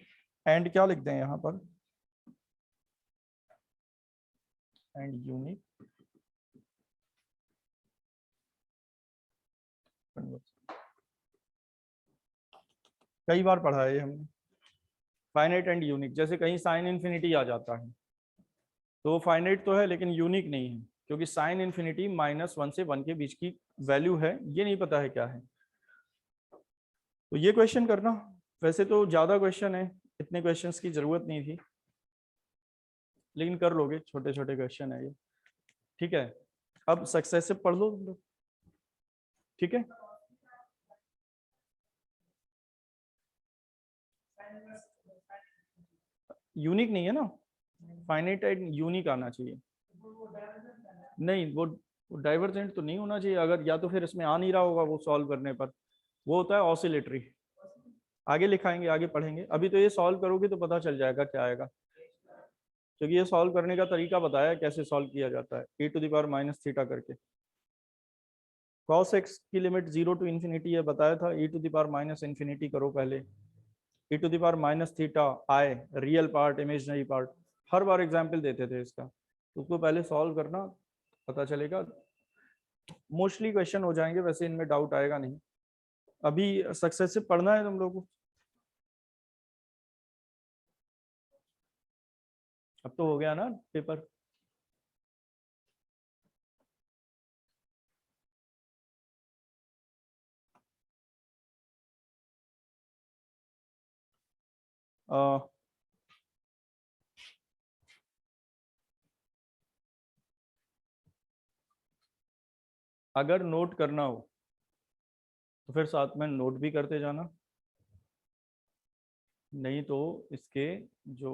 एंड क्या लिखते हैं यहाँ पर? And unique. कई बार पढ़ा है हमने फाइनाइट एंड यूनिक। जैसे कहीं साइन इन्फिनिटी आ जाता है तो फाइनाइट तो है लेकिन यूनिक नहीं है, क्योंकि साइन इन्फिनिटी -1 से 1 के बीच की वैल्यू है, ये नहीं पता है क्या है। तो ये क्वेश्चन करना। वैसे तो ज्यादा क्वेश्चन है, इतने क्वेश्चंस की जरूरत नहीं थी, लेकिन कर लोगे, छोटे छोटे क्वेश्चन है ये। ठीक है, अब सक्सेसिव पढ़ लो तुम लोग। ठीक है, यूनिक नहीं है ना, फाइनाइट एंड यूनिक आना चाहिए। नहीं, वो डाइवर्जेंट तो नहीं होना चाहिए, अगर या तो फिर इसमें आ नहीं रहा होगा वो सॉल्व करने पर, वो होता है ऑसिलेटरी। आगे लिखाएंगे, आगे पढ़ेंगे, अभी तो ये सॉल्व करोगे तो पता चल जाएगा क्या आएगा, क्योंकि ये सॉल्व करने का तरीका बताया कैसे सॉल्व किया जाता है, e⁻−θ करके। cos x की लिमिट 0 टू इन्फिनिटी है, बताया था, e⁻∞ करो पहले, e⁻−θ आए, रियल पार्ट इमेजिनरी पार्ट, हर बार एग्जाम्पल देते थे इसका, तो उसको पहले सॉल्व करना, पता चलेगा। मोस्टली क्वेश्चन हो जाएंगे, वैसे इनमें डाउट आएगा नहीं। अभी सक्सेसिव पढ़ना है तुम लोगों को। अब तो हो गया ना पेपर। अगर नोट करना हो तो फिर साथ में नोट भी करते जाना, नहीं तो इसके जो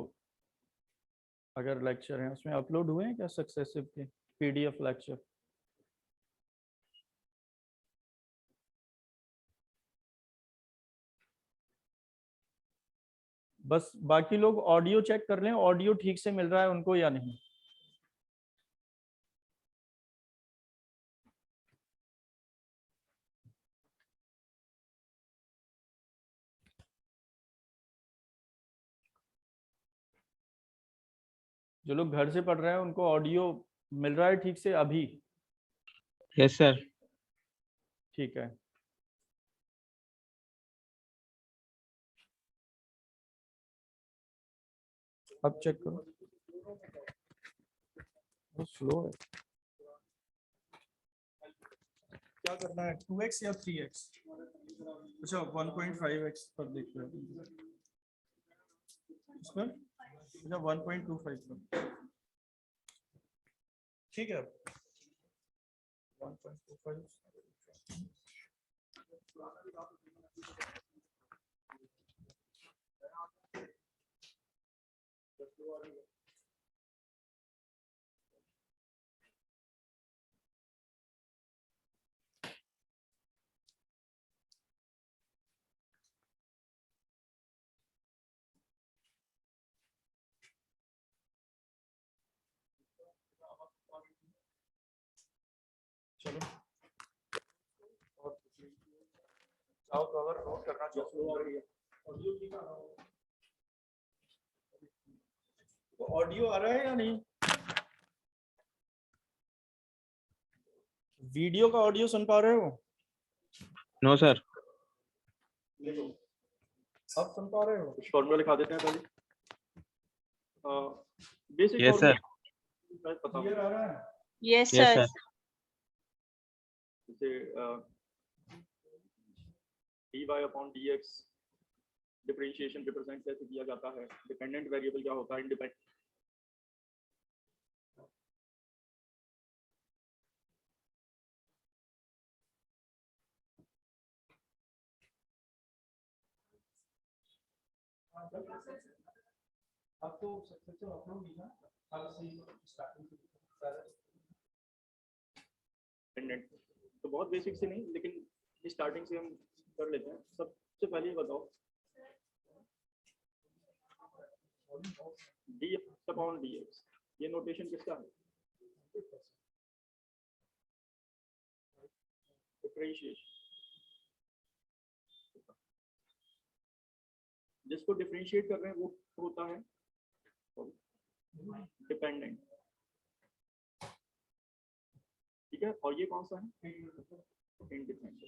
अगर लेक्चर हैं उसमें अपलोड हुए हैं क्या सक्सेसिव के PDF लेक्चर? बस बाकी लोग ऑडियो चेक कर लें, ऑडियो ठीक से मिल रहा है उनको या नहीं। जो लोग घर से पढ़ रहे हैं उनको ऑडियो मिल रहा है ठीक से अभी? Yes sir. ठीक है, अब चेक करो, बहुत स्लो है। क्या करना है, 2x या 3x? अच्छा 1.5x पर देख रहे हो इस पर? अच्छा 1.25 पर, ठीक है। 1.25 चलो, और चाहो तो अगर नोट करना चाहिए ऑडियो ठीक आ रहा हो तो ऑडियो आ रहा है या नहीं? वीडियो का ऑडियो सुन पा रहे हो? No sir. अब सुन पा रहे हो? कुछ फॉर्मूला लिखा देते हैं पहले, बेसिक यस सर। पता क्लियर आ रहा है? Yes yes sir. सर। जैसे dy/dx डिफरेंशिएशन रिप्रेजेंट कैसे किया जाता है, डिपेंडेंट वेरिएबल क्या होता है, इंडिपेंडेंट। अब तो सक्सेसफुल अपलोड ही ना, कल से स्टार्टिंग डिपेंडेंट तो बहुत बेसिक से नहीं, लेकिन स्टार्टिंग से हम कर लेते हैं। सबसे पहले ये बताओ dx/dx ये नोटेशन किसका है? डिफरेंशिएशन, जिसको डिफरेंशिएट कर रहे हैं वो होता है डिपेंडेंट, ठीक है। और ये कौन सा है, इंडिपेंडेंट।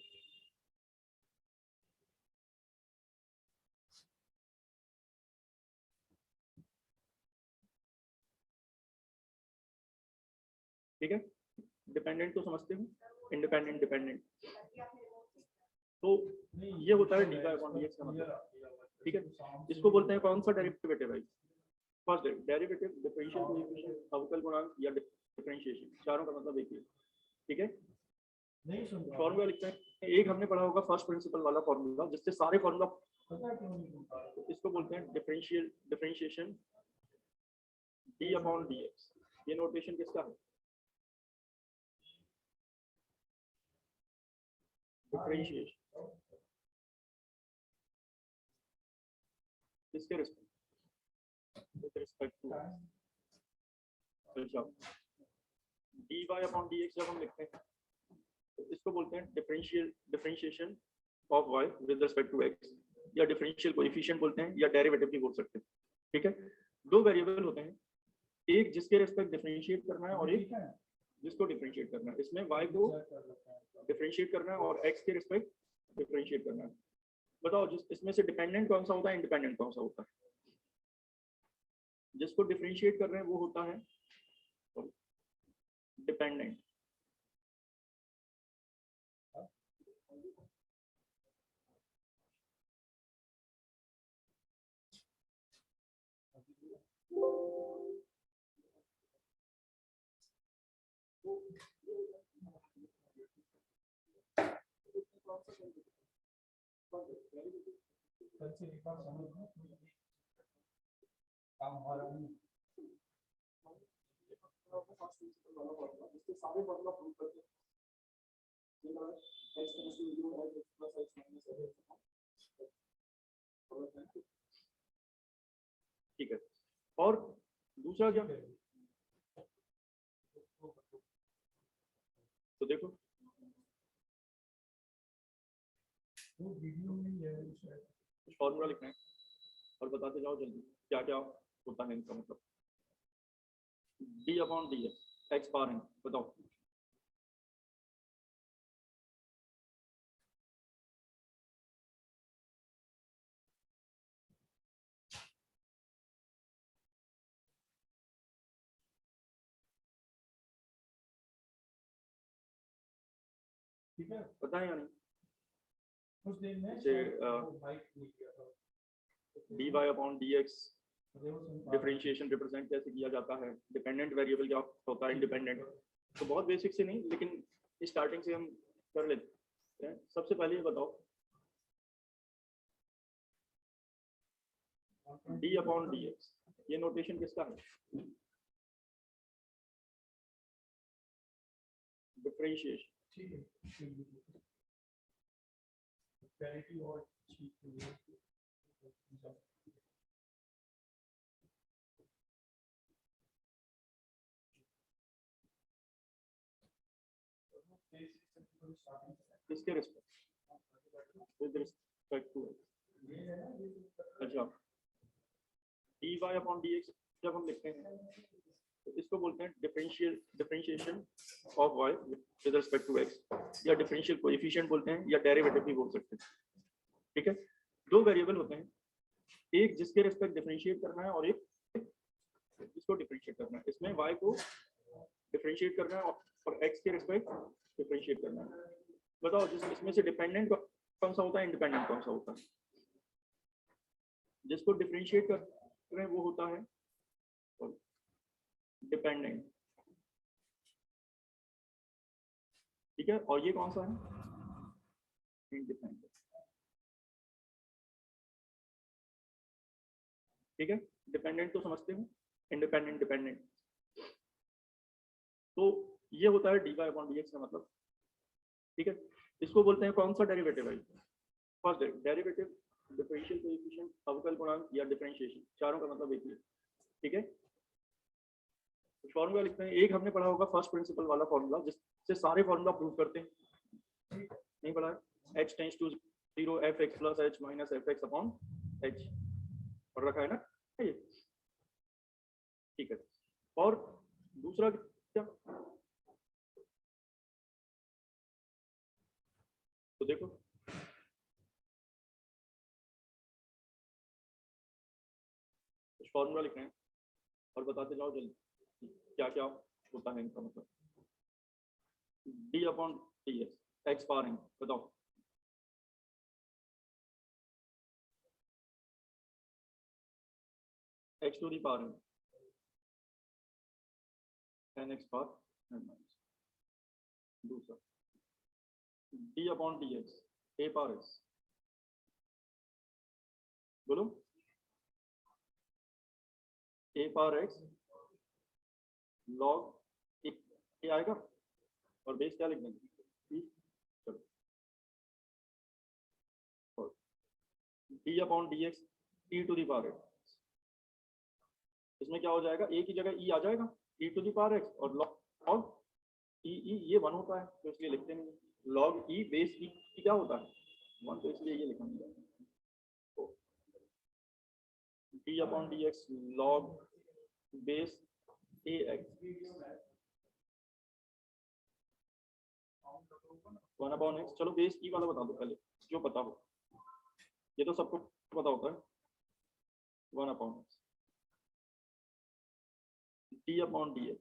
ठीक है, डिपेंडेंट तो समझते हो, इंडिपेंडेंट डिपेंडेंट। तो ये होता है D by upon d x का मतलब, ठीक है। इसको बोलते हैं कौन सा डेरिवेटिव है, फर्स्ट डेरिवेटिव, डिफरेंशियल कोएफिशिएंट, अवकल गुणांक या डिफरेंशिएशन, चारों का मतलब एक ही है, ठीक है। फॉर्मूला लिखते हैं, एक हमने पढ़ा होगा फर्स्ट प्रिंसिपल वाला फॉर्मूला, जिससे सारे फॉर्मूला, इसको बोलते हैं differentiation d upon d x. ये नोटेशन किसका है, डिफरेंशिएशन किसके रिस्पेक्ट टू, अच्छा d y upon d x जब हम लिखते हैं तो इसको बोलते हैं differentiation of y with respect to x, या डिफरेंशियल कोएफिशिएंट बोलते हैं, या डेरिवेटिव भी बोल सकते हैं, ठीक है। दो वेरिएबल होते हैं, एक जिसके रिस्पेक्ट डिफरेंशिएट करना है और एक जिसको डिफरेंशिएट करना है। इसमें y को डिफरेंशिएट करना है और x के रिस्पेक्ट डिफरेंशिएट करना है। बताओ जिस इसमें से डिपेंडेंट कौन सा होता है, इंडिपेंडेंट कौन सा होता है? जिसको डिफरेंशिएट कर रहे हैं वो होता है डिपेंडेंट, ठीक है। और दूसरा क्या, तो देखो कुछ फॉर्मूला लिखना है और बताते जाओ जल्दी क्या क्या होता है इनका मतलब। D upon d x power n, बताओ। ठीक है, पता है या नहीं? D y upon d x differentiation represent कैसे किया जाता है, डिपेंडेंट वेरिएबल क्या होता है, इंडिपेंडेंट। तो बहुत बेसिक से नहीं, लेकिन स्टार्टिंग से हम कर लेते हैं। सबसे पहले ये बताओ डी अपॉन डी एक्स, ये नोटेशन किसका है, डिफरेंशिएशन। किसके respect, with respect to x. अच्छा d y upon d x जब हम लिखते हैं तो इसको बोलते हैं differentiation of y with respect to x, या डिफरेंशियल कोएफिशिएंट बोलते हैं, या डेरिवेटिव भी बोल सकते हैं, ठीक है। दो वेरिएबल होते हैं, एक जिसके रिस्पेक्ट डिफरेंशिएट करना है और एक जिसको डिफरेंशिएट करना है। इसमें y को डिफरेंशिएट करना है और x के रिस्पेक्ट डिफरेंशिएट करना है। बताओ जिस इसमें से डिपेंडेंट कौन सा होता है, इंडिपेंडेंट कौन सा होता है? जिसको डिफरेंशिएट कर रहे हैं वो होता है डिपेंडेंट, ठीक है। और ये कौन सा है, इंडिपेंडेंट, ठीक है। डिपेंडेंट तो समझते हो, इंडिपेंडेंट डिपेंडेंट। तो ये होता है d y upon d x का मतलब, ठीक है। इसको बोलते हैं कौन सा डेरिवेटिव है, फर्स्ट डेरिवेटिव, डिफरेंशियल कोएफिशिएंट, अवकल गुणांक या डिफरेंशिएशन, चारों का मतलब एक ही है, ठीक है। फॉर्मूला लिखते हैं, एक हमने पढ़ा होगा फर्स्ट प्रिंसिपल वाला फॉर्मूला, जिससे सारे फॉर्मूला प्रूव करते हैं, नहीं पढ़ा है? h tends to 0 fx plus h minus fx upon h पढ़ रखा है ना ये? ठीक है। और दूसरा क्या? तो देखो कुछ फॉर्मूला लिखना है और बताते जाओ जल्दी क्या क्या होता है इनका मतलब। d upon dx x power n बताओ। x to the power n x power n minus दूसरा d upon dx a power x बोलो a power x log a आएगा और बेस क्या लिख देंगे चलो d upon dx e to the power x इसमें क्या हो जाएगा a की जगह e आ जाएगा e to the power x और log e ये 1 होता है तो इसलिए लिखते नहीं log e बेस e क्या होता है 1 तो इसलिए ये लिखा नहीं जाएगा d upon dx log base ax 1 upon x चलो बेस e वाला बता दो पहले जो पता हो ये तो सबको पता होता है 1 upon x d upon dx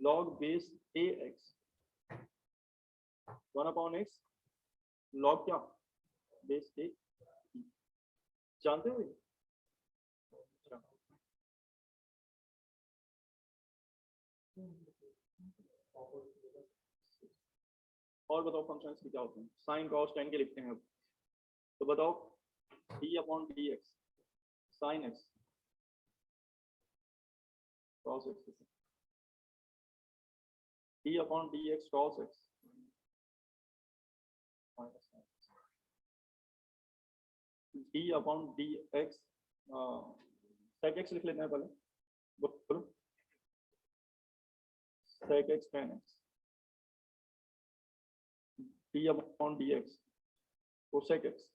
log base ax 1 upon x log क्या बेस a जानते हो और बताओ फंक्शंस की क्या होते हैं साइन कॉस टेन के लिखते हैं अब तो बताओ d upon dx sin x cos x d upon dx cos x minus sin x d upon dx sec x लिख लेते हैं पहले बोलो sec x tan x d upon dx cosec x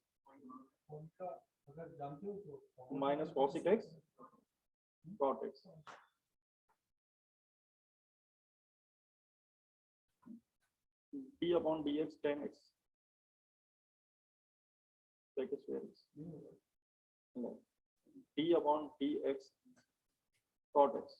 minus cosec x cot x d upon dx tan x sec square x d upon dx cot x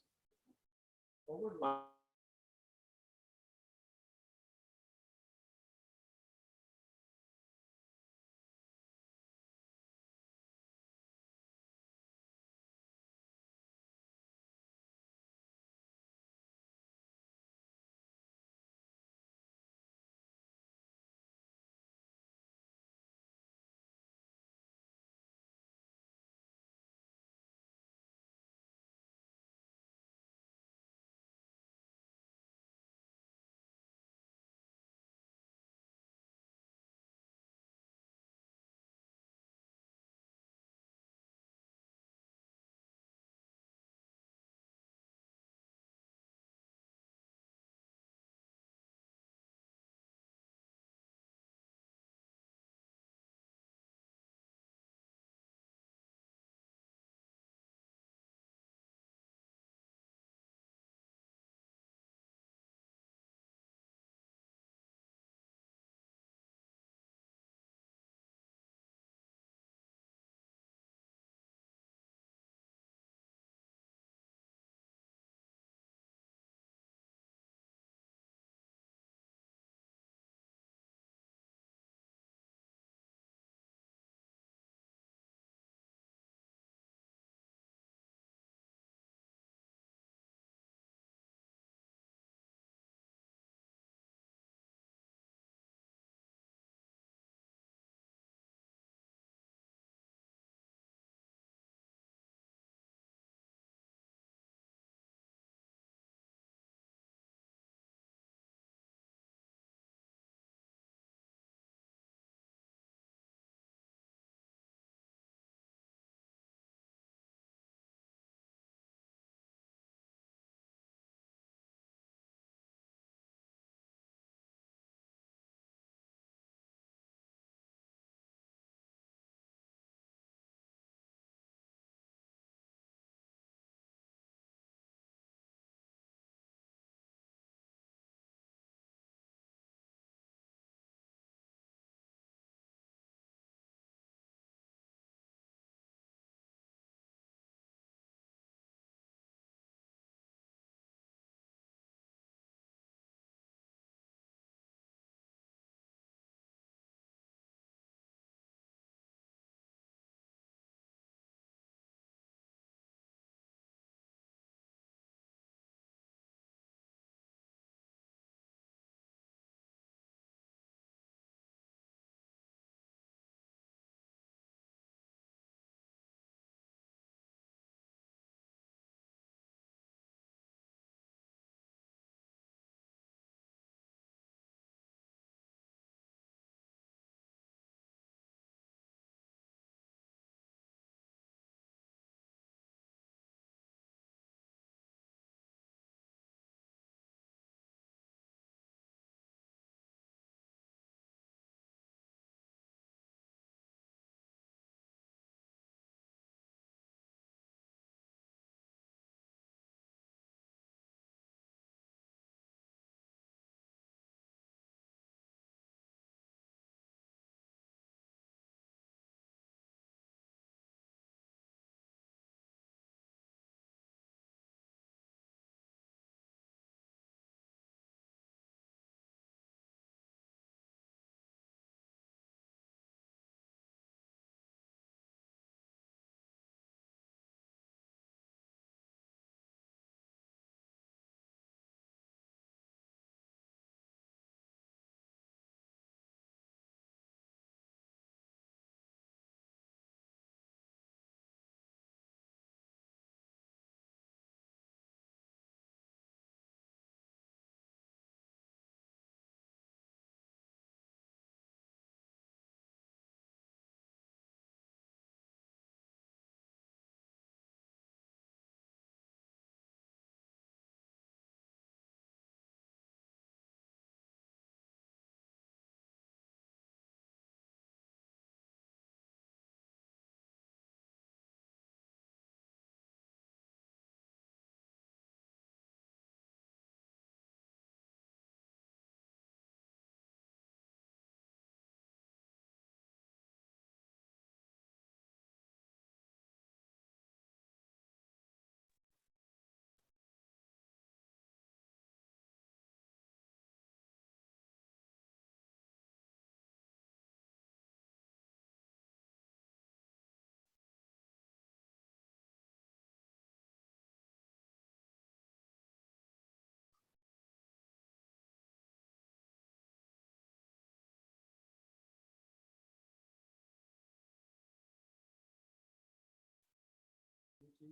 d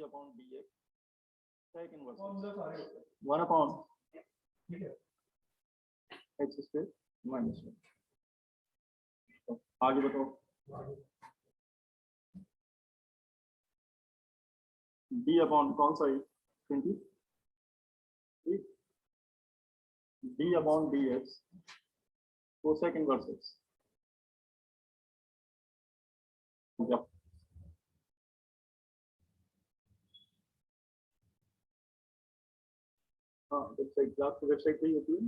upon dx sec inverse 1 upon x square minus 1। आगे बताओ d upon कौन सा है 20 d upon dx cosec inverse x। हाँ website class की website पे ही होती है,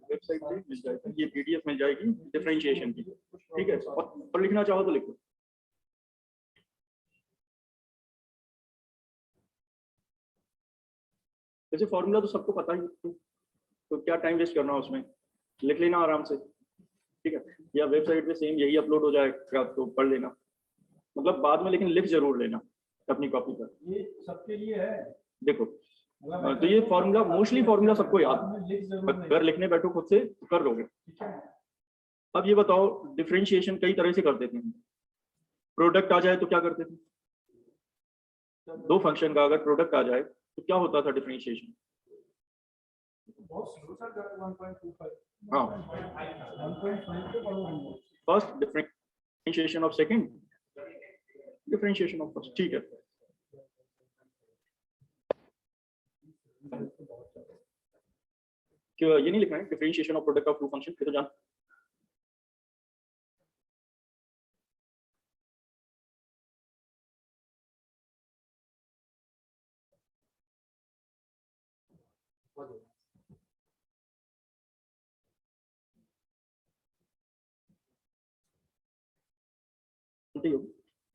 वेबसाइट पे मिल जाएगा, ये पीडीएफ मिल जाएगी डिफरेंशिएशन की, ठीक है। और लिखना चाहो तो लिखो। वैसे फॉर्मूला तो सबको पता ही है, तो क्या टाइम वेस्ट करना उसमें, लिख लेना आराम से, ठीक है। या वेबसाइट पे सेम यही अपलोड हो जाएगा तो पढ़ लेना, मतलब बाद में लेकिन लिख जरूर लेना अपनी कॉपी पर। ये सबके लिए है देखो तो ये फॉर्मूला मोस्टली फॉर्मूला सबको याद है, अगर लिखने बैठो खुद से तो कर लोगे। अब ये बताओ डिफरेंशिएशन कई तरह से करते थे, प्रोडक्ट आ जाए तो क्या करते थे, दो फंक्शन का अगर प्रोडक्ट आ जाए तो क्या होता था डिफरेंशिएशन। हाँ first differentiation of second, differentiation of first, ठीक है। क्यों ये नहीं लिखना है differentiation of product of two function, ये तो जान।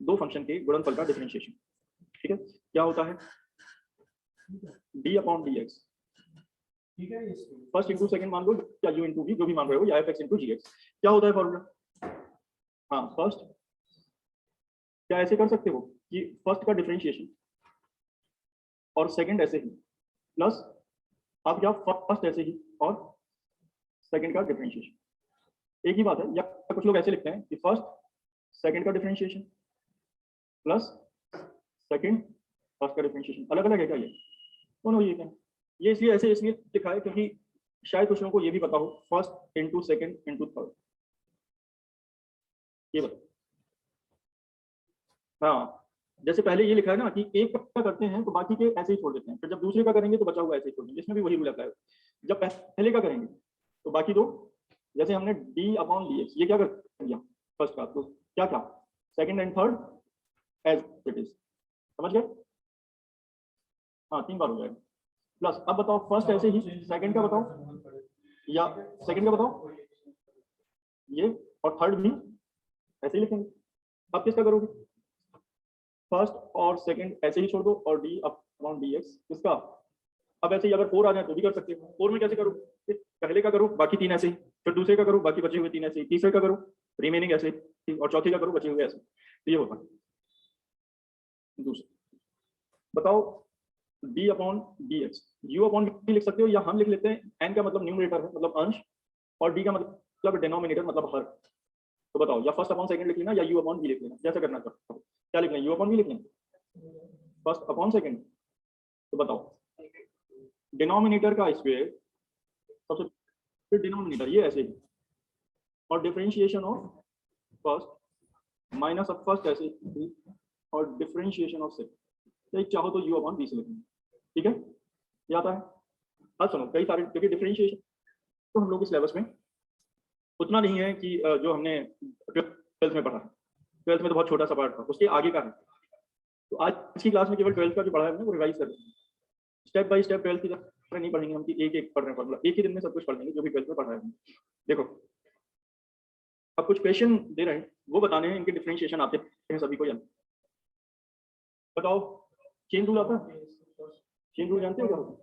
दो फंक्शन के गुणनफल का डिफरेंशिएशन, ठीक है। क्या होता है d अपॉन dx, ठीक है। फर्स्ट इंटू सेकंड मान लो या u इंटू v जो भी मान रहे हो, या fx इंटू gx। क्या होता है फॉर्मूला, हाँ फर्स्ट क्या ऐसे कर सकते हो कि फर्स्ट का डिफरेंशिएशन और सेकंड ऐसे ही प्लस आप या फर्स्ट ऐसे ही और सेकंड का डिफरेंशिएशन, एक ही बात है। या कुछ लोग ऐसे लिखते हैं कि फर्स्ट सेकंड का डिफरेंशिएशन प्लस सेकंड फर्स्ट का डिफरेंशिएशन, अलग अलग है क्या ये दोनों, ये क्या ये इसलिए ऐसे इसलिए लिखा है क्योंकि शायद कुछ लोगों को ये भी पता हो first into second into third, ये बताओ। हाँ जैसे पहले ये लिखा है ना कि एक का करते हैं तो बाकी के ऐसे ही छोड़ देते हैं, फिर जब दूसरे का करेंगे तो बचा हुआ ऐसे ही छोड़ देंगे, इसमें भी वही रूल आता है। जब पहले का करेंगे तो बाकी दो, जैसे हमने d अपॉन dx ये क्या कर दिया फर्स्ट का, तो क्या क्या second and third as it is, समझ गए। हाँ 3 बार हो जाएगा प्लस। अब बताओ फर्स्ट ऐसे ही, सेकंड का बताओ या सेकंड का बताओ ये, और थर्ड भी ऐसे ही लिखेंगे। अब किसका करोगे, फर्स्ट और सेकंड ऐसे ही छोड़ दो और d अपॉन dx किसका। अब ऐसे ही अगर 4 आ जाए तो भी कर सकते हो, 4 में कैसे करो, पहले का करो बाकी 3 ऐसे ही, फिर दूसरे का करो बाकी बचे हुए 3 ऐसे ही, तीसरे का करो रिमेनिंग ऐसे ही, और चौथे का करो बचे हुए ऐसे। तो ये होता है दूसरा। बताओ d upon dx, u upon v लिख सकते हो, या हम लिख लेते हैं n का मतलब न्यूमरेटर है मतलब अंश, और d का मतलब डिनोमिनेटर मतलब हर। तो बताओ या फर्स्ट अपॉन सेकंड लिख लेना या u अपॉन v लिख लेना, जैसा करना चाहते हो। क्या लिखना है, u अपॉन v लिख लेना फर्स्ट अपॉन सेकंड। तो बताओ डिनोमिनेटर का स्क्वायर सबसे, फिर डिनोमिनेटर ये ऐसे ही, और differentiation of first minus of first ऐसे ही, और डिफरेंशिएशन ऑफ सेकंड, तो चाहो तो u अपॉन v से लिखना, ठीक है ये आता है। अब सुनो कई सारे, क्योंकि डिफरेंशिएशन तो हम लोग के सिलेबस में उतना नहीं है कि जो हमने 12th में पढ़ा, 12th में तो बहुत छोटा सा पार्ट था, उसके आगे का है। तो आज की क्लास में केवल 12th का जो पढ़ा है हमने वो रिवाइज कर रहे हैं, स्टेप बाय स्टेप 12th की तरह नहीं पढ़ेंगे हम कि एक एक पढ़ रहे हैं फॉर्मूला, एक ही दिन में सब कुछ पढ़ लेंगे जो भी 12th में पढ़ा है। देखो अब कुछ क्वेश्चन दे रहे हैं वो बताने हैं, इनके डिफरेंशिएशन आते हैं सभी को। बताओ चेन रूल आता है, चेन रूल जानते हो क्या होता है,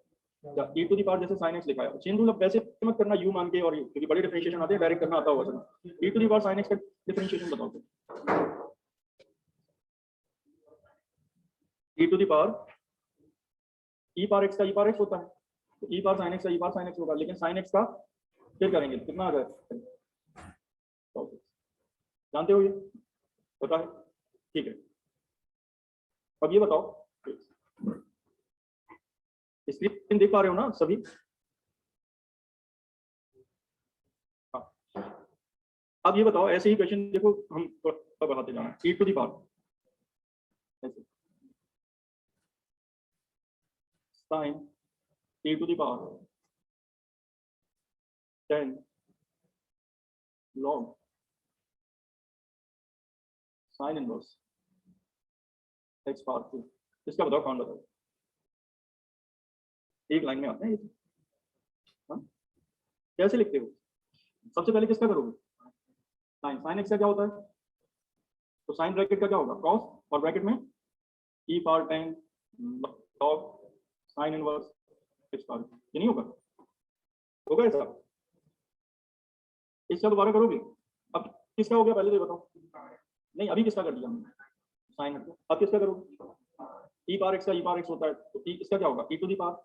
e टू द पावर जैसे sin x लिखा है, चेन रूल अब वैसे मत करना u मान के, और क्योंकि बड़े डिफरेंशिएशन आते हैं डायरेक्ट करना आता होगा sir. e to the power sin x का डिफरेंशिएशन बताओ तो, e to the power e power x का e पावर x होता है, तो e power sine x e power sine x होगा, लेकिन साइन एक्स का फिर करेंगे कितना आ जाए, जानते हो ये, पता है, ठीक है। अब ये बताओ, स्क्रीन देख पा रहे हो ना सभी? हाँ, अब ये बताओ, ऐसे ही क्वेश्चन देखो, हम थोड़ा बढ़ाते जाना, e टू दी पावर ऐसे sine e to the power 10 log sine inverse x power 2, इसका बताओ, कौन बताओ? एक लाइन में आते हैं ये, हाँ? कैसे लिखते हो? सबसे पहले किसका करोगे? साइन, साइन एक्स का क्या होता है? तो साइन ब्रैकेट का क्या होगा? कॉस, और ब्रैकेट में e power 10 log sine inverse x power, ये नहीं होगा? होगा ऐसा? इसका दोबारा करोगे? अब किसका हो गया पहले तो बताओ? नहीं, अभी किसका कर दिया हमने? साइन हट गया। अब किसका करोगे? e पावर x का e पावर x होता है, तो इसका क्या होगा? e to the power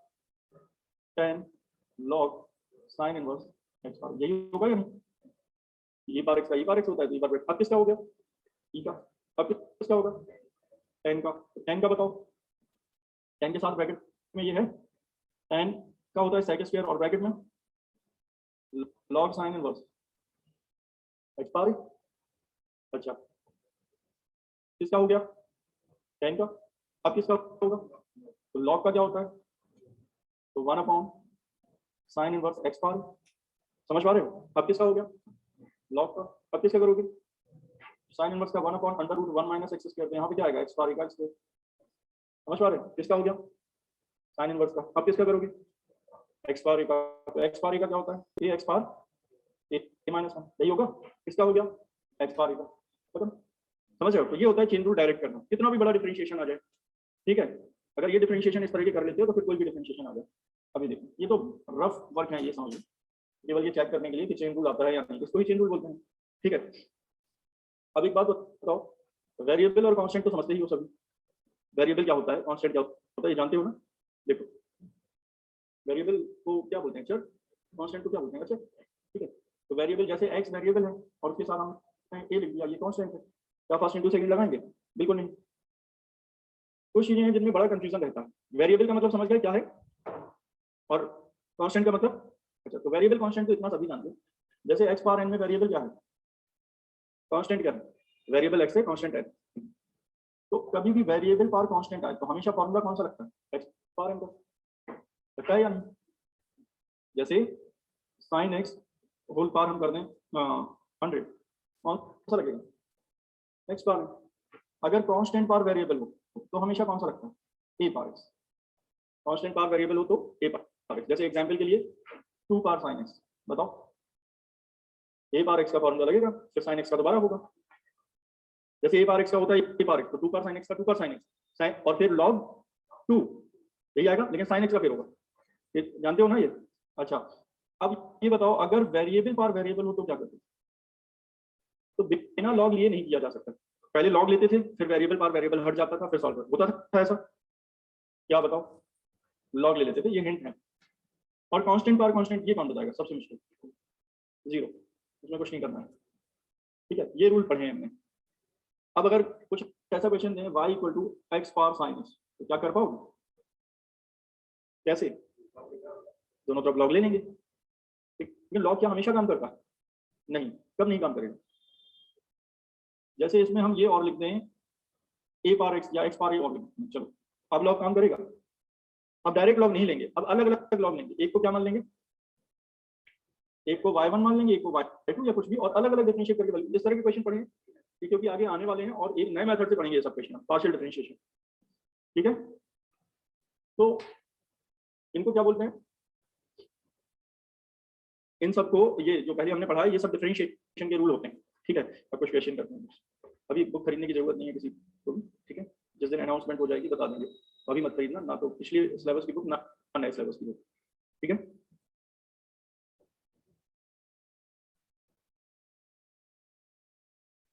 10 log sine inverse x power, यही होगा या नहीं? e पावर x का e पावर x होता है, तो e पावर, अब किसका हो गया? e का। अब किसका होगा? 10 का। 10 का बताओ, 10 के साथ ब्रैकेट में ये है 10 का होता है सेक स्क्वायर, और ब्रैकेट में log sine inverse x power. अच्छा, किसका हो गया? 10 का। अब किसका होगा? तो log का क्या होता है? तो 1 upon sine inverse x power, समझ पा रहे हो? अब किसका हो गया? log का। अब किसका करोगे? साइन इनवर्स का 1 upon under root 1 minus x square, तो यहाँ पे क्या आएगा? x पावर का स्क्वायर, समझ पा रहे हो? किसका हो गया? साइन इनवर्स का। अब किसका करोगे? x पावर का। तो x पावर का क्या होता है? ये x पावर a माइनस 1, यही होगा। किसका हो गया? x पावर का, खत्म। समझ रहे हो? तो ये होता है चेन रूल डायरेक्ट करना, कितना भी बड़ा डिफरेंशिएशन आ जाए, ठीक है? अगर ये डिफरेंशिएशन इस तरह के कर लेते हो तो फिर कोई भी डिफरेंशिएशन आ जाए। अभी देखो, ये तो रफ वर्क है, ये समझ लो, केवल ये चेक करने के लिए कि चेन रूल आता है या नहीं, इसको ही चेन रूल बोलते हैं, ठीक है? अब एक बात बताओ, वेरिएबल और कांस्टेंट तो समझते ही हो सभी। वेरिएबल क्या होता है, कांस्टेंट क्या होता है, ये जानते हो ना? देखो, वेरिएबल को क्या बोलते हैं? चर। कांस्टेंट को क्या बोलते हैं? अच्छा, ठीक है। तो वेरिएबल जैसे x वेरिएबल है और उसके साथ हमने a लिख दिया, ये कांस्टेंट है, क्या फर्स्ट इंटू सेकंड लगाएंगे? बिल्कुल नहीं। कुछ चीजें हैं जिनमें बड़ा कंफ्यूजन रहता है। वेरिएबल का मतलब समझ गए क्या है, और कांस्टेंट का मतलब? अच्छा, तो वेरिएबल कांस्टेंट तो इतना सभी जानते हैं। जैसे x पावर n में वेरिएबल क्या है? कांस्टेंट क्या है? वेरिएबल x है, कांस्टेंट है। तो कभी भी वेरिएबल पावर कांस्टेंट आए तो हमेशा फॉर्मूला कौन सा लगता है? x पावर n का लगता है या नहीं? जैसे साइन x होल पावर हम कर दें 100, कौन सा लगेगा? x power. अगर कांस्टेंट पावर वेरिएबल हो तो हमेशा कौन सा लगता है? a power x। Constant power variable हो तो a पावर x। जैसे एग्जांपल के लिए 2 पावर साइन x, बताओ a पावर x का फॉर्मूला लगेगा, फिर साइन x का दोबारा होगा। जैसे a पावर x का होता है a पावर x, तो 2 पावर साइन x का 2 पावर साइन x, साइन और फिर log 2, यही आएगा, लेकिन साइन x का फिर होगा। ये जानते हो ना ये? अच्छा, अब ये बताओ, अगर वेरिएबल पावर वेरिएबल हो तो क्या करते? तो बिना लॉग लिए नहीं किया जा सकता। पहले लॉग लेते थे, फिर वेरिएबल पावर वेरिएबल हट जाता था, फिर सॉल्व होता था ऐसा? क्या बताओ? लॉग ले लेते थे, ये हिंट है। और कांस्टेंट पावर कांस्टेंट, ये कौन बताएगा? सबसे मुश्किल, 0, इसमें कुछ नहीं करना है, ठीक है? ये रूल पढ़े हैं हमने। अब अगर कुछ ऐसा क्वेश्चन दें y equal to x power sine x, तो क्या कर पाओगे? कैसे? दोनों तरफ लॉग ले लेंगे। लेकिन लॉग क्या हमेशा काम करता है? नहीं, कब नहीं काम करेगा? जैसे इसमें हम ये और लिख दें a पावर x या x पावर a और लिख दें, चलो अब लॉग काम करेगा। अब डायरेक्ट लॉग नहीं लेंगे, अब अलग अलग लॉग लेंगे। एक को क्या मान लेंगे? एक को y1 मान लेंगे, एक को y2 या कुछ भी, और अलग अलग डिफरेंशिएट करके इस तरह के क्वेश्चन पढ़ेंगे, क्योंकि आगे आने वाले हैं और एक नए मेथड से पढ़ेंगे ये सब क्वेश्चन, पार्शियल डिफरेंशिएशन, ठीक है? तो इनको क्या बोलते हैं? इन सबको, ये जो पहले हमने पढ़ा है, ये सब डिफरेंशिएशन के रूल होते हैं, ठीक है? अब कुछ क्वेश्चन करते हैं। अभी बुक खरीदने की जरूरत नहीं है किसी को भी, ठीक है? जिस दिन अनाउंसमेंट हो जाएगी बता देंगे, अभी मत खरीदना, ना तो पिछले सिलेबस की बुक ना नए सिलेबस की बुक, ठीक है?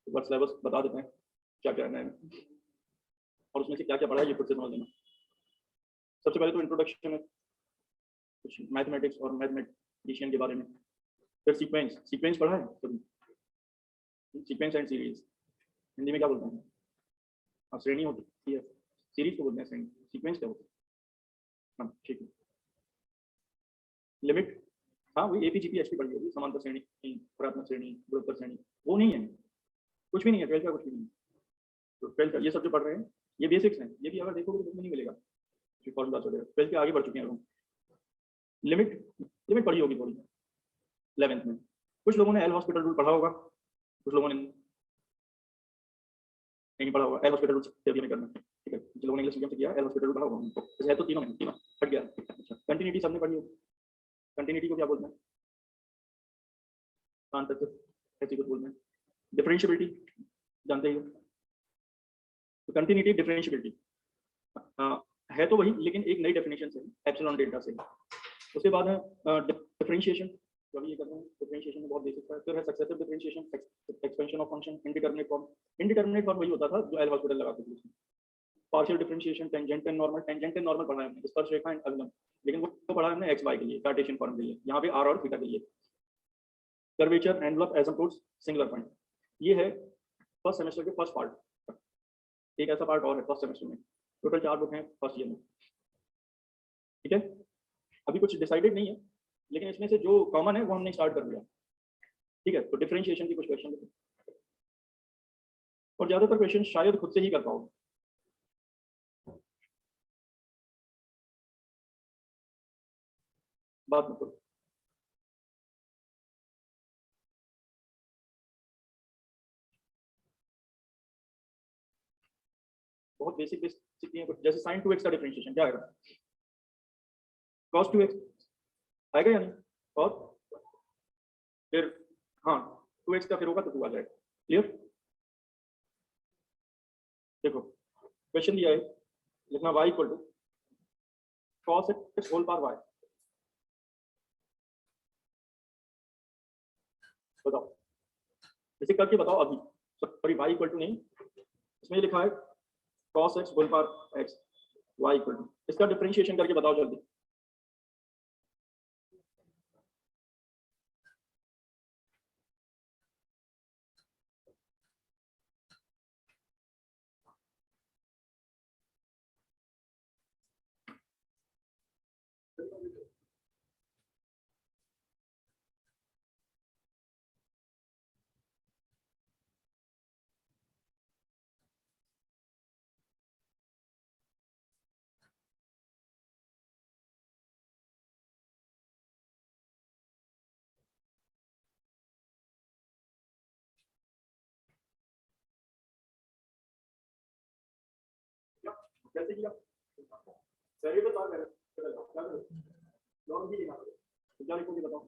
एक बार सिलेबस बता देते हैं क्या क्या है और उसमें से क्या क्या पढ़ा है, ये खुद से समझ लेना। सबसे पहले तो इंट्रोडक्शन है, कुछ मैथमेटिक्स और मैथमेटिशियन के बारे में। फिर सीक्वेंस पढ़ा है कभी? सीक्वेंस एंड सीरीज हिंदी में क्या बोलते हैं? हाँ, श्रेणी होती है, सीरीज को बोलते हैं श्रेणी, सीक्वेंस क्या होता है? हाँ ठीक है। लिमिट, हाँ वही एपीजीपी एचपी पढ़ी होगी, समांतर श्रेणी, प्राथमिक श्रेणी, गुणोत्तर श्रेणी, वो नहीं है, कुछ भी नहीं है, 12th का कुछ भी नहीं है। तो 12th का ये सब जो पढ़ रहे हैं ये बेसिक्स हैं, ये भी अगर देखोगे तो नहीं मिलेगा फॉर्मूला वगैरह, 12th के आगे बढ़ चुके हैं हम। लिमिट पढ़ी होगी थोड़ी 11th में। कुछ लोगों ने एल हॉस्पिटल रूल पढ़ा होगा, कुछ लोगों ने नहीं पढ़ा होगा। एल हॉस्पिटल रूल में करना, ठीक है, जिन लोगों ने इंग्लिश मीडियम से किया एल हॉस्पिटल रूल पढ़ा होगा उनको, जैसे है तो तीनों हट गया। अच्छा, कंटिन्यूटी सबने पढ़ी होगी। कंटिन्यूटी को क्या बोलते हैं? ऐसी कुछ बोलते हैं। डिफरेंशियबिलिटी जानते ही हो, तो कंटिन्यूटी डिफरेंशियबिलिटी है तो वही, लेकिन एक नई डेफिनेशन से, एप्सिलॉन डेल्टा से। उसके बाद है डिफरेंशिएशन, जो ये करते हैं डिफरेंशिएशन में बहुत बेसिक है। फिर है successive differentiation, expansion of function, indeterminate form. Indeterminate form वही होता था जो एल हॉस्पिटल लगाते थे। Partial differentiation, tangent and normal. Tangent and normal पढ़ा है हमने, स्पर्शरेखा एंड अभिलंब, लेकिन वो पढ़ा है हमने एक्स वाई के लिए, कार्टेशियन फॉर्म के लिए, यहाँ पे आर और थीटा के लिए। Curvature, envelope, asymptotes, singular point, ये है फर्स्ट सेमेस्टर के फर्स्ट पार्ट। एक ऐसा पार्ट और है फर्स्ट सेमेस्टर में, टोटल 4 बुक हैं फर्स्ट ईयर में, ठीक है। अभी कुछ डिसाइडेड नहीं है, लेकिन इसमें से जो कॉमन है वो हमने स्टार्ट कर दिया, ठीक है। तो डिफरेंशिएशन की कुछ क्वेश्चन, और ज्यादातर क्वेश्चन शायद खुद से ही कर पाओगे। बात मतलब बहुत बेसिक है, जैसे sin 2x का डिफरेंशिएशन क्या आएगा? cos 2x आएगा या नहीं? और फिर हाँ 2x का फिर होगा तो 2 आ जाएगा। क्लियर? देखो क्वेश्चन दिया है, लिखना y equal to cos x whole power y। बताओ, इसे करके बताओ अभी। सॉरी y इक्वल टू नहीं, इसमें लिखा है cos x whole power x, y equal to, इसका डिफरेंशिएशन करके बताओ जल्दी। कैसे किया? वेरिएबल बार लॉग भी लिखा, क्या लिखोगे बताओ?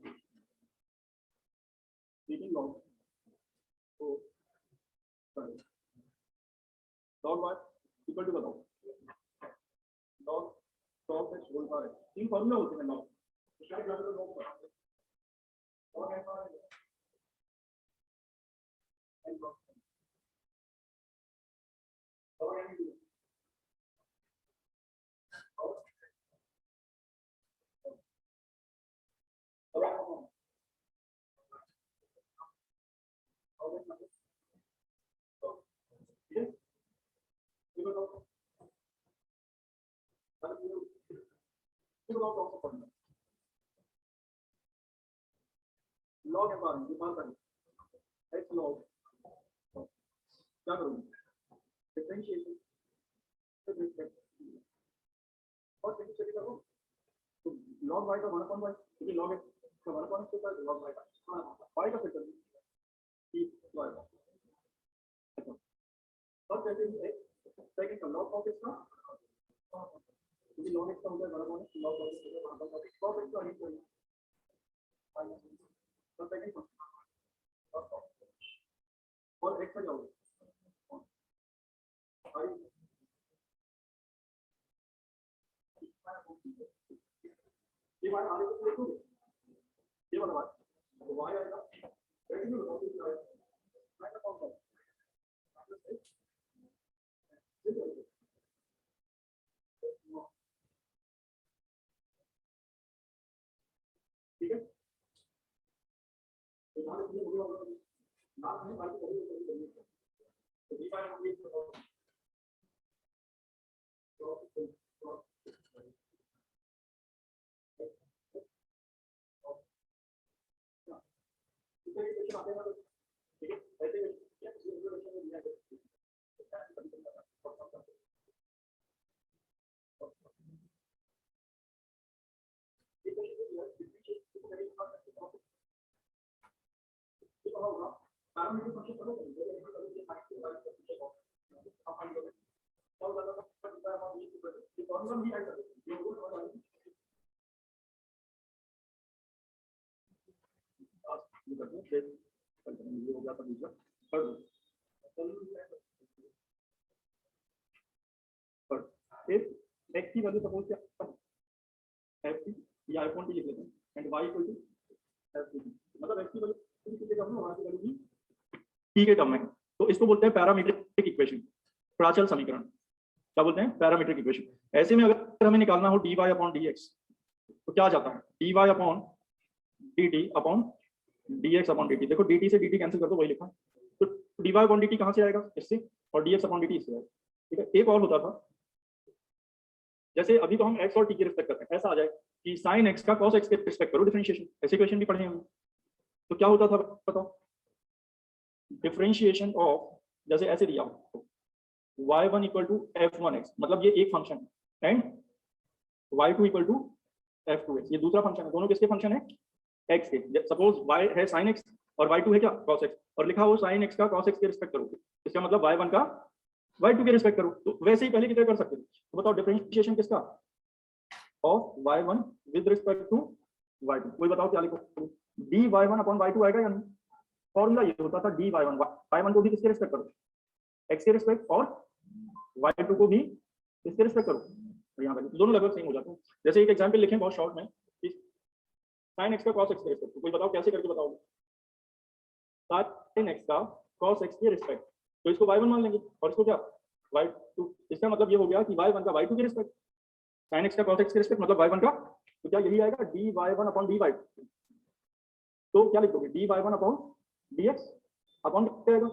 लॉग तो लॉग y इक्वल टू बताओ, log cos x whole power x, 3 formula होते हैं लॉग, तो शायद लॉग लॉग लॉग है बार ये बात है x लॉग, क्या करूंगा? डिफरेंशिएशन और कैसे करो? तो log y का 1/y, क्योंकि log x का 1/x होता है, log y का y का फैक्टर y का, अच्छा। और कैसे है सेकंड का log of x का, क्योंकि log x का होता है 1/x, log of x होता है 1/x, cos x का इक्वल तो सेकंड और x का क्या होगा? ये बात आगे को देखोगे, ये वाला बात तो y आएगा, कैसे बताओ कितना आएगा? y का कौन सा एक्स की वैल्यू सपोज क्या एफ टी या एफ वन टी लिख लेते हैं and y equal to f t, मतलब एक्स की वैल्यू कितने टर्म में वाई की वैल्यू भी टी के टर्म में, तो इसको बोलते हैं पैरामीट्रिक इक्वेशन, प्राचल समीकरण। क्या बोलते हैं? Parametric equation. ऐसे में अगर हमें निकालना हो d y upon d x तो क्या जाता है? D y upon d t upon d x upon d t. देखो डी टी से डी टी कैंसिल कर दो, वही लिखा। तो d y upon d t कहाँ से आएगा? इससे, और d x upon d t इससे आएगा। ठीक है, एक और होता था, जैसे अभी तो हम एक्स और टी की रिस्पेक्ट करते हैं, ऐसा आ जाए कि साइन एक्स का कॉस एक्स के रिस्पेक्ट करो डिफरेंशिएशन, ऐसे क्वेश्चन भी पढ़े हैं। तो क्या होता था बताओ? डिफरेंशिएशन ऑफ, जैसे ऐसे दिया y1 इक्वल टू f1x, मतलब ये एक फंक्शन है, and y2 equal to f2x, ये दूसरा फंक्शन है। दोनों किसके फंक्शन है? x के। सपोज y है sin x और y2 है क्या? cos x, और लिखा हो sin x का cos x के रिस्पेक्ट करो, इसका मतलब y1 का y2 के रिस्पेक्ट करो। तो वैसे ही पहले की तरह कर सकते थे। तो बताओ डिफरेंशिएशन किसका? Of y1 with respect to y2। कोई बताओ क्या लिखो? dy1 अपॉन y2 आएगा या नहीं? फॉर्मूला ये होता था dy1, y1 को भी किसके रिस्पेक्ट करो? x के रिस्पेक्ट, और y2 को भी किसके रिस्पेक्ट करो? यहाँ पर दोनों लगभग सेम हो जाते हैं। जैसे एक एग्जांपल लिखें बहुत शॉर्ट में, sin x का cos x के रिस्पेक्ट। कोई बताओ कैसे करके बताओगे? sin x का cos x के रिस्पेक्ट, तो इसको y1 मान लेंगे और इसको क्या y2। इसका मतलब ये हो गया कि y1 का y2 के रिस्पेक्ट, sin x का cos x के रिस्पेक्ट मतलब y1 का, तो क्या यही आएगा dy1 अपॉन dy। तो क्या लिखोगे? dy1 अपॉन dx अपॉन क्या आएगा?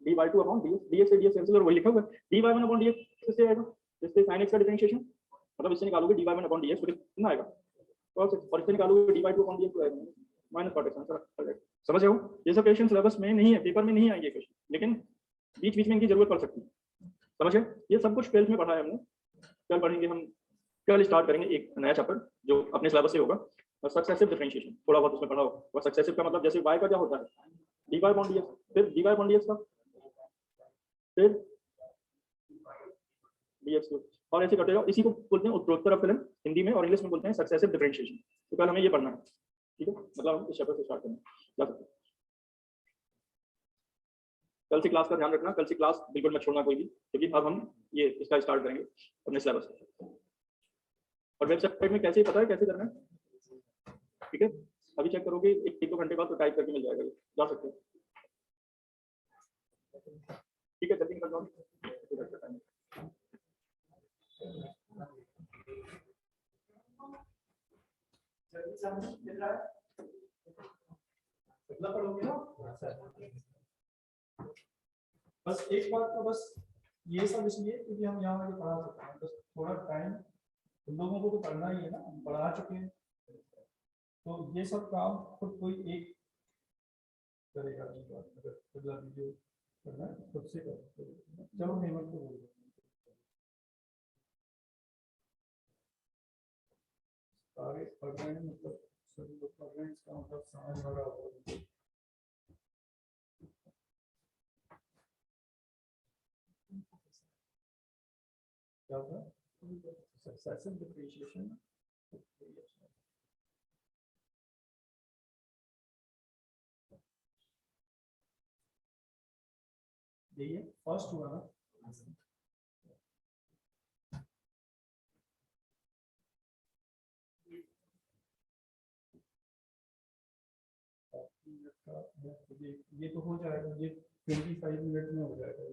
dy2 अपॉन dx, dx से dx कैंसिल और वही लिखा हुआ है dy1 अपॉन dx किससे आएगा? जिससे sin x का डिफरेंशिएशन, मतलब इससे निकालोगे dy1 अपॉन dx तो कितना आएगा? cos x, और इससे निकालोगे dy2 अपॉन dx तो आएगा माइनस cot x। आंसर समझ रहे हो? ये सब क्वेश्चन सिलेबस में नहीं है, पेपर में नहीं आएंगे क्वेश्चन, लेकिन बीच बीच में इनकी जरूरत पड़ सकती है। समझ गए? ये सब कुछ 12th में पढ़ा है हमने। कल पढ़ेंगे हम, कल स्टार्ट करेंगे एक नया चैप्टर जो अपने सिलेबस से होगा, और सक्सेसिव डिफरेंशिएशन थोड़ा बहुत उसमें पढ़ा होगा। और सक्सेसिव का मतलब जैसे y का क्या होता है? dy अपॉन dx, फिर dy अपॉन dx का, फिर dx, और ऐसे करते जाओ। इसी को बोलते हैं उत्तरोत्तर अपकलन हिंदी में, और इंग्लिश में बोलते हैं सक्सेसिव डिफरेंशिएशन। तो कल हमें ये पढ़ना है, ठीक है? मतलब हम इस चैप्टर से स्टार्ट करेंगे, जा सकते हैं। कल से क्लास का ध्यान रखना, कल से क्लास बिल्कुल मत छोड़ना कोई भी, क्योंकि अब हम ये इसका स्टार्ट करेंगे अपने सिलेबस। और वेबसाइट में कैसे पता है कैसे करना है, ठीक है? अभी चेक करोगे एक दो घंटे बाद तो टाइप करके मिल जाएगा, जा सकते हैं। ठीक है, जल्दी निकल जाओ। बस एक बात तो बस ये सब इसलिए क्योंकि हम यहाँ आगे पढ़ा सकते हैं, बस थोड़ा टाइम उन लोगों को तो पढ़ना ही है ना, हम पढ़ा चुके हैं, तो ये सब काम खुद कोई एक करेगा। अगर वीडियो करना है खुद से करो। चलो हेमंत को बोल दो, आगे पढ़ रहे हैं, मतलब सभी लोग पढ़ रहे हैं, इसका मतलब समझ आ रहा होगा। क्या होगा? Successive differentiation. ये फर्स्ट हुआ ना, ये तो हो जाएगा, ये 25 मिनट में हो जाएगा।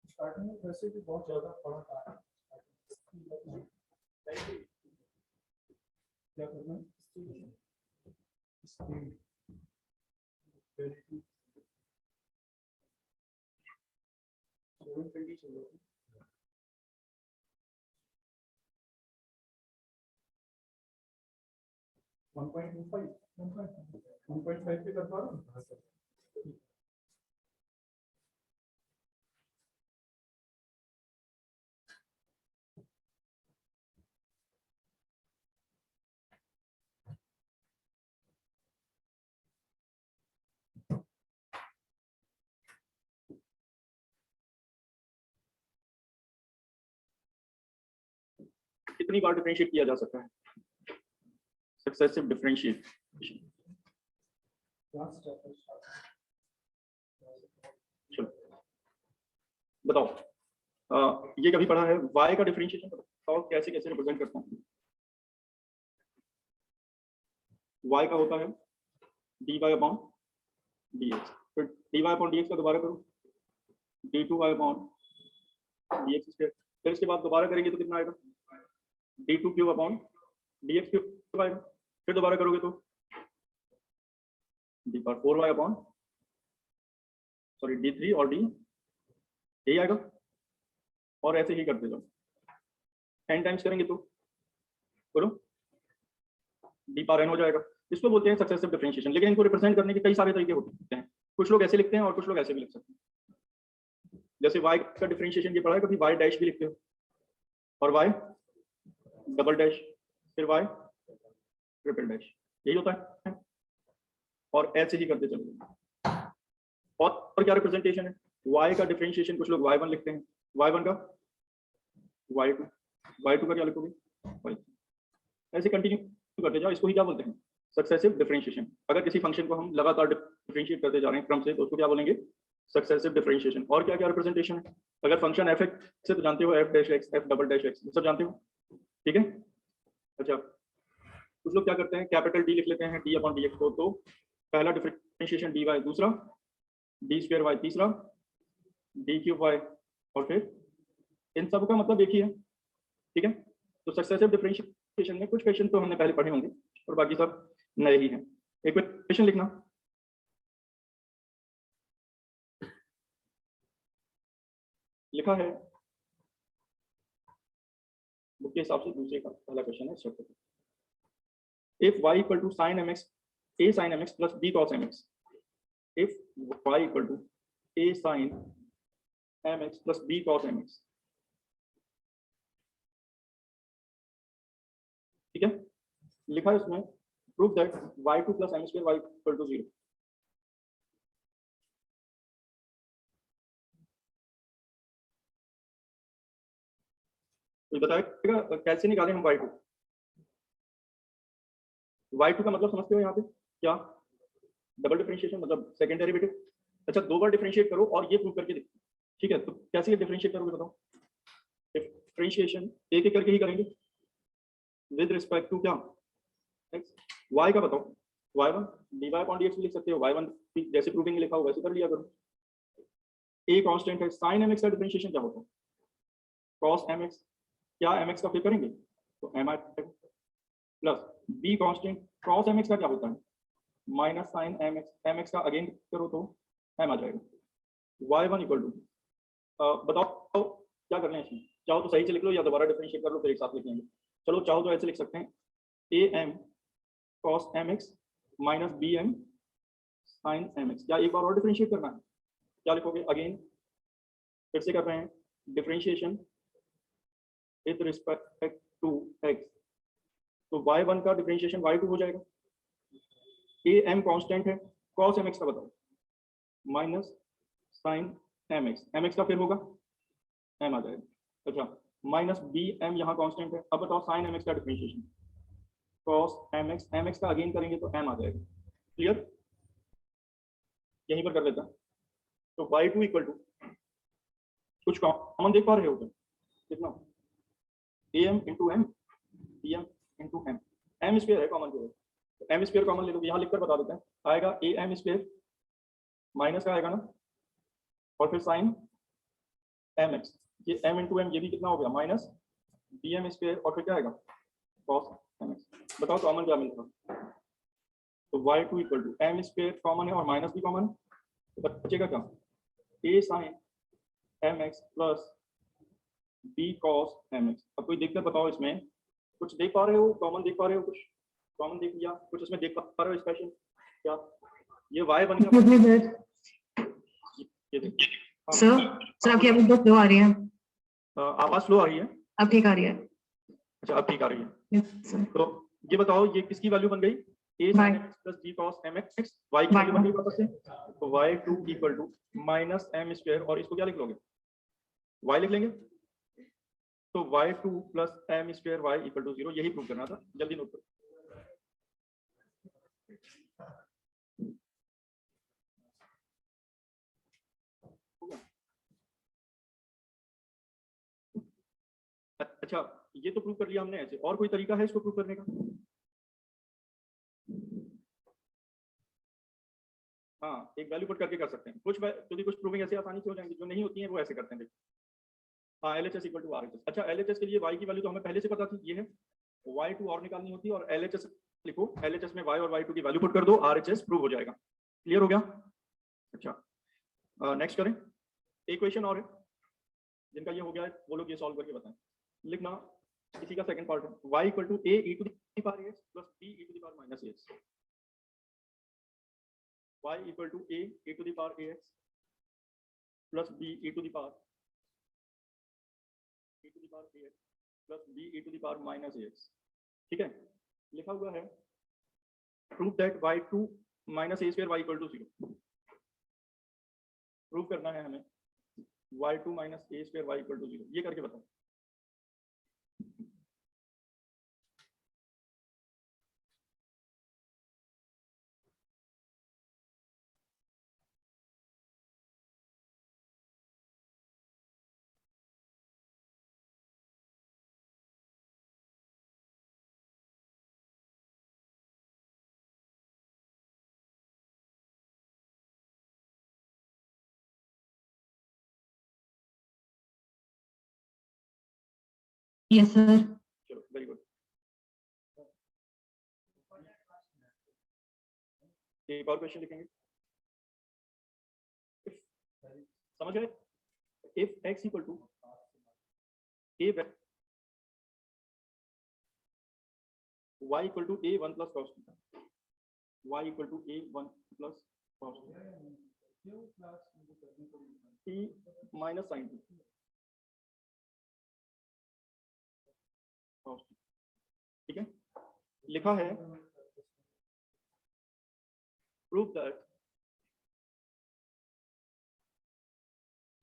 स्टार्टिंग में वैसे भी बहुत ज्यादा पढ़ा था। क्या करना है? Speed. 720 चल रहा है। 1.25 1.5 पे कर पा रहा हूँ। कितनी बार डिफरेंशिएट किया जा सकता है? Successive differentiation. चलो बताओ, ये कभी पढ़ा है? y का डिफरेंशिएशन बताओ कैसे कैसे रिप्रेजेंट करता हूँ? y का होता है dy अपॉन dx, फिर dy अपॉन dx का दोबारा करो d2y अपॉन dx स्क्वायर, फिर इसके बाद दोबारा करेंगे तो कितना आएगा? d2 cube upon dx cube आएगा, फिर दोबारा करोगे तो d पर 4y अपॉन सॉरी d3 और d यही आएगा, और ऐसे ही करते जाओ। n टाइम्स करेंगे तो करो d पर n हो जाएगा। इसको बोलते हैं सक्सेसिव डिफरेंशिएशन। लेकिन इनको रिप्रेजेंट करने के कई सारे तरीके होते हैं। कुछ लोग ऐसे लिखते हैं और कुछ लोग ऐसे भी लिख सकते हैं। जैसे y का डिफरेंशिएशन ये पढ़ा है, कभी y डैश भी लिखते हो और y डबल डैश, फिर y ट्रिपल डैश, यही होता है। और ऐसे ही करते चलोगे। और क्या रिप्रेजेंटेशन है? y का डिफरेंशिएशन कुछ लोग y1 लिखते हैं, y1 का y2, y2 का क्या लिखोगे? y3। ऐसे कंटिन्यू करते जाओ। इसको ही क्या बोलते हैं? Successive differentiation. अगर किसी फंक्शन को हम लगातार डिफरेंशिएट करते जा रहे हैं क्रम से, तो उसको क्या बोलेंगे? Successive differentiation. और क्या क्या रिप्रेजेंटेशन है? अगर फंक्शन f से तो जानते हो, f dash x, f double dash x, सब जानते हो, ठीक है? अच्छा, कुछ लोग क्या करते हैं, कैपिटल D लिख लेते हैं d अपॉन dx को। तो पहला डिफरेंशिएशन dy, दूसरा d स्क्वायर y, तीसरा d क्यूब y, और फिर इन सब का मतलब एक ही है, ठीक है? तो सक्सेसिव डिफरेंशिएशन में कुछ क्वेश्चन तो हमने पहले पढ़े होंगे और बाकी सब नए ही हैं। एक क्वेश्चन लिखना, लिखा है बुक के हिसाब से दूसरे का पहला क्वेश्चन है चैप्टर का। If y equal to sin mx a sin mx plus b cos mx, if y equal to a sin mx plus b cos mx, ठीक है? लिखा है उसमें prove that y2 plus m square y equal to 0। तो बताएगा कैसे निकालें हम y2? y2 का मतलब समझते हो यहाँ पे क्या? डबल डिफरेंशिएशन मतलब सेकंड डेरिवेटिव। अच्छा, दो बार डिफरेंशिएट करो और ये प्रूव करके देखो, ठीक है? तो कैसे डिफरेंशिएट करोगे बताओ? डिफरेंशिएशन एक एक करके ही करेंगे विद रिस्पेक्ट टू क्या? x। y का बताओ, y1 dy अपॉन dx भी लिख सकते हो, y1 जैसे प्रूविंग लिखा हो वैसे कर लिया करो। a कांस्टेंट है, sin mx का डिफरेंशिएशन क्या होता है? cos mx, क्या mx का फिर करेंगे तो m आएगा, plus b constant cos mx का क्या होता है? माइनस sin mx, mx का अगेन करो तो m आ जाएगा। y1 इक्वल टू बताओ क्या करना है इसमें? चाहो तो सही से लिख लो या दोबारा डिफरेंशिएट कर लो, फिर एक साथ लिख लेंगे। चलो चाहो तो ऐसे लिख सकते हैं am cos mx minus bm sin mx। क्या एक बार और डिफरेंशिएट करना है? क्या लिखोगे? अगेन फिर से कर रहे हैं differentiation with respect to x। तो y1 का डिफरेंशिएशन y2 हो जाएगा। am कांस्टेंट है, cos mx का बताओ, माइनस sin mx, mx का फिर होगा m आ जाएगा। अच्छा, माइनस bm यहाँ कांस्टेंट है। अब बताओ sin mx का डिफरेंशिएशन, cos mx, mx का अगेन करेंगे तो m आ जाएगा। क्लियर? यहीं पर कर लेता। तो y2 इक्वल टू कुछ कॉमन देख पा रहे हो क्या? कितना? am into m, bm into m, m square है कॉमन जो है, तो m स्क्वायर कॉमन ले लो, यहाँ लिखकर बता देते हैं। आएगा am स्क्वायर माइनस का आएगा ना, और फिर साइन mx, ये m इंटू m, ये भी कितना हो गया? माइनस bm स्क्वायर, और फिर क्या आएगा? cos mx। बताओ कॉमन क्या मिलता? तो y2 equal to m square common है और माइनस भी कॉमन है, तो बचेगा क्या? a sin mx plus b cos mx। अब कोई दिक्कत बताओ इसमें, कुछ देख पा रहे हो? कॉमन देख पा रहे हो? कुछ कॉमन देख लिया? कुछ इसमें देख पा रहे हो स्पेशल? क्या ये y बन गया? ये देखो। हाँ, सर आपकी आवाज बहुत लो आ रही है। आवाज स्लो आ रही है? अब ठीक आ रही है। अच्छा अब ठीक आ रही है। Yes, sir. तो ये बताओ ये किसकी वैल्यू बन गई? a sin Y. mx plus b cos mx, y की वैल्यू बन गई वापस से। तो y2 equal to minus m square, और इसको क्या लिख लोगे? y लिख लेंगे। तो y2 plus m square y equal to 0, यही प्रूव करना था। जल्दी नोट करो। अच्छा ये तो प्रूव कर लिया हमने ऐसे, और कोई तरीका है इसको प्रूव करने का? हाँ एक वैल्यू पुट करके कर सकते हैं कुछ, क्योंकि कुछ प्रूविंग ऐसे आसानी से हो जाएंगी, जो नहीं होती है वो ऐसे करते हैं। हाँ LHS इक्वल टू RHS। अच्छा LHS के लिए y की वैल्यू तो हमें पहले से पता थी, ये है। y2 और निकालनी होती है और LHS लिखो, LHS में y और y2 की वैल्यू पुट कर दो, RHS प्रूव हो जाएगा। क्लियर हो गया? अच्छा नेक्स्ट करें। एक क्वेश्चन और है जिनका ये हो गया है, वो लोग ये सॉल्व करके बताएं। लिखना इसी का सेकंड पार्ट है, y equal to a e to the power ax plus b e to the power minus ax। y equal to a e to the power ax plus b e to the power ax plus b e to the power minus ax। ठीक है, लिखा हुआ है prove that y2 minus a square y equal to 0। प्रूव करना है हमें y2 minus a square y equal to 0, ये करके बताओ। Yes, sir. चलो वेरी गुड। एक और क्वेश्चन लिखेंगे, समझ गए? If x equal to a y equal to a1 plus cos theta, y equal to a1 plus cos t minus sin t cos t। ठीक है, लिखा है प्रूव दैट।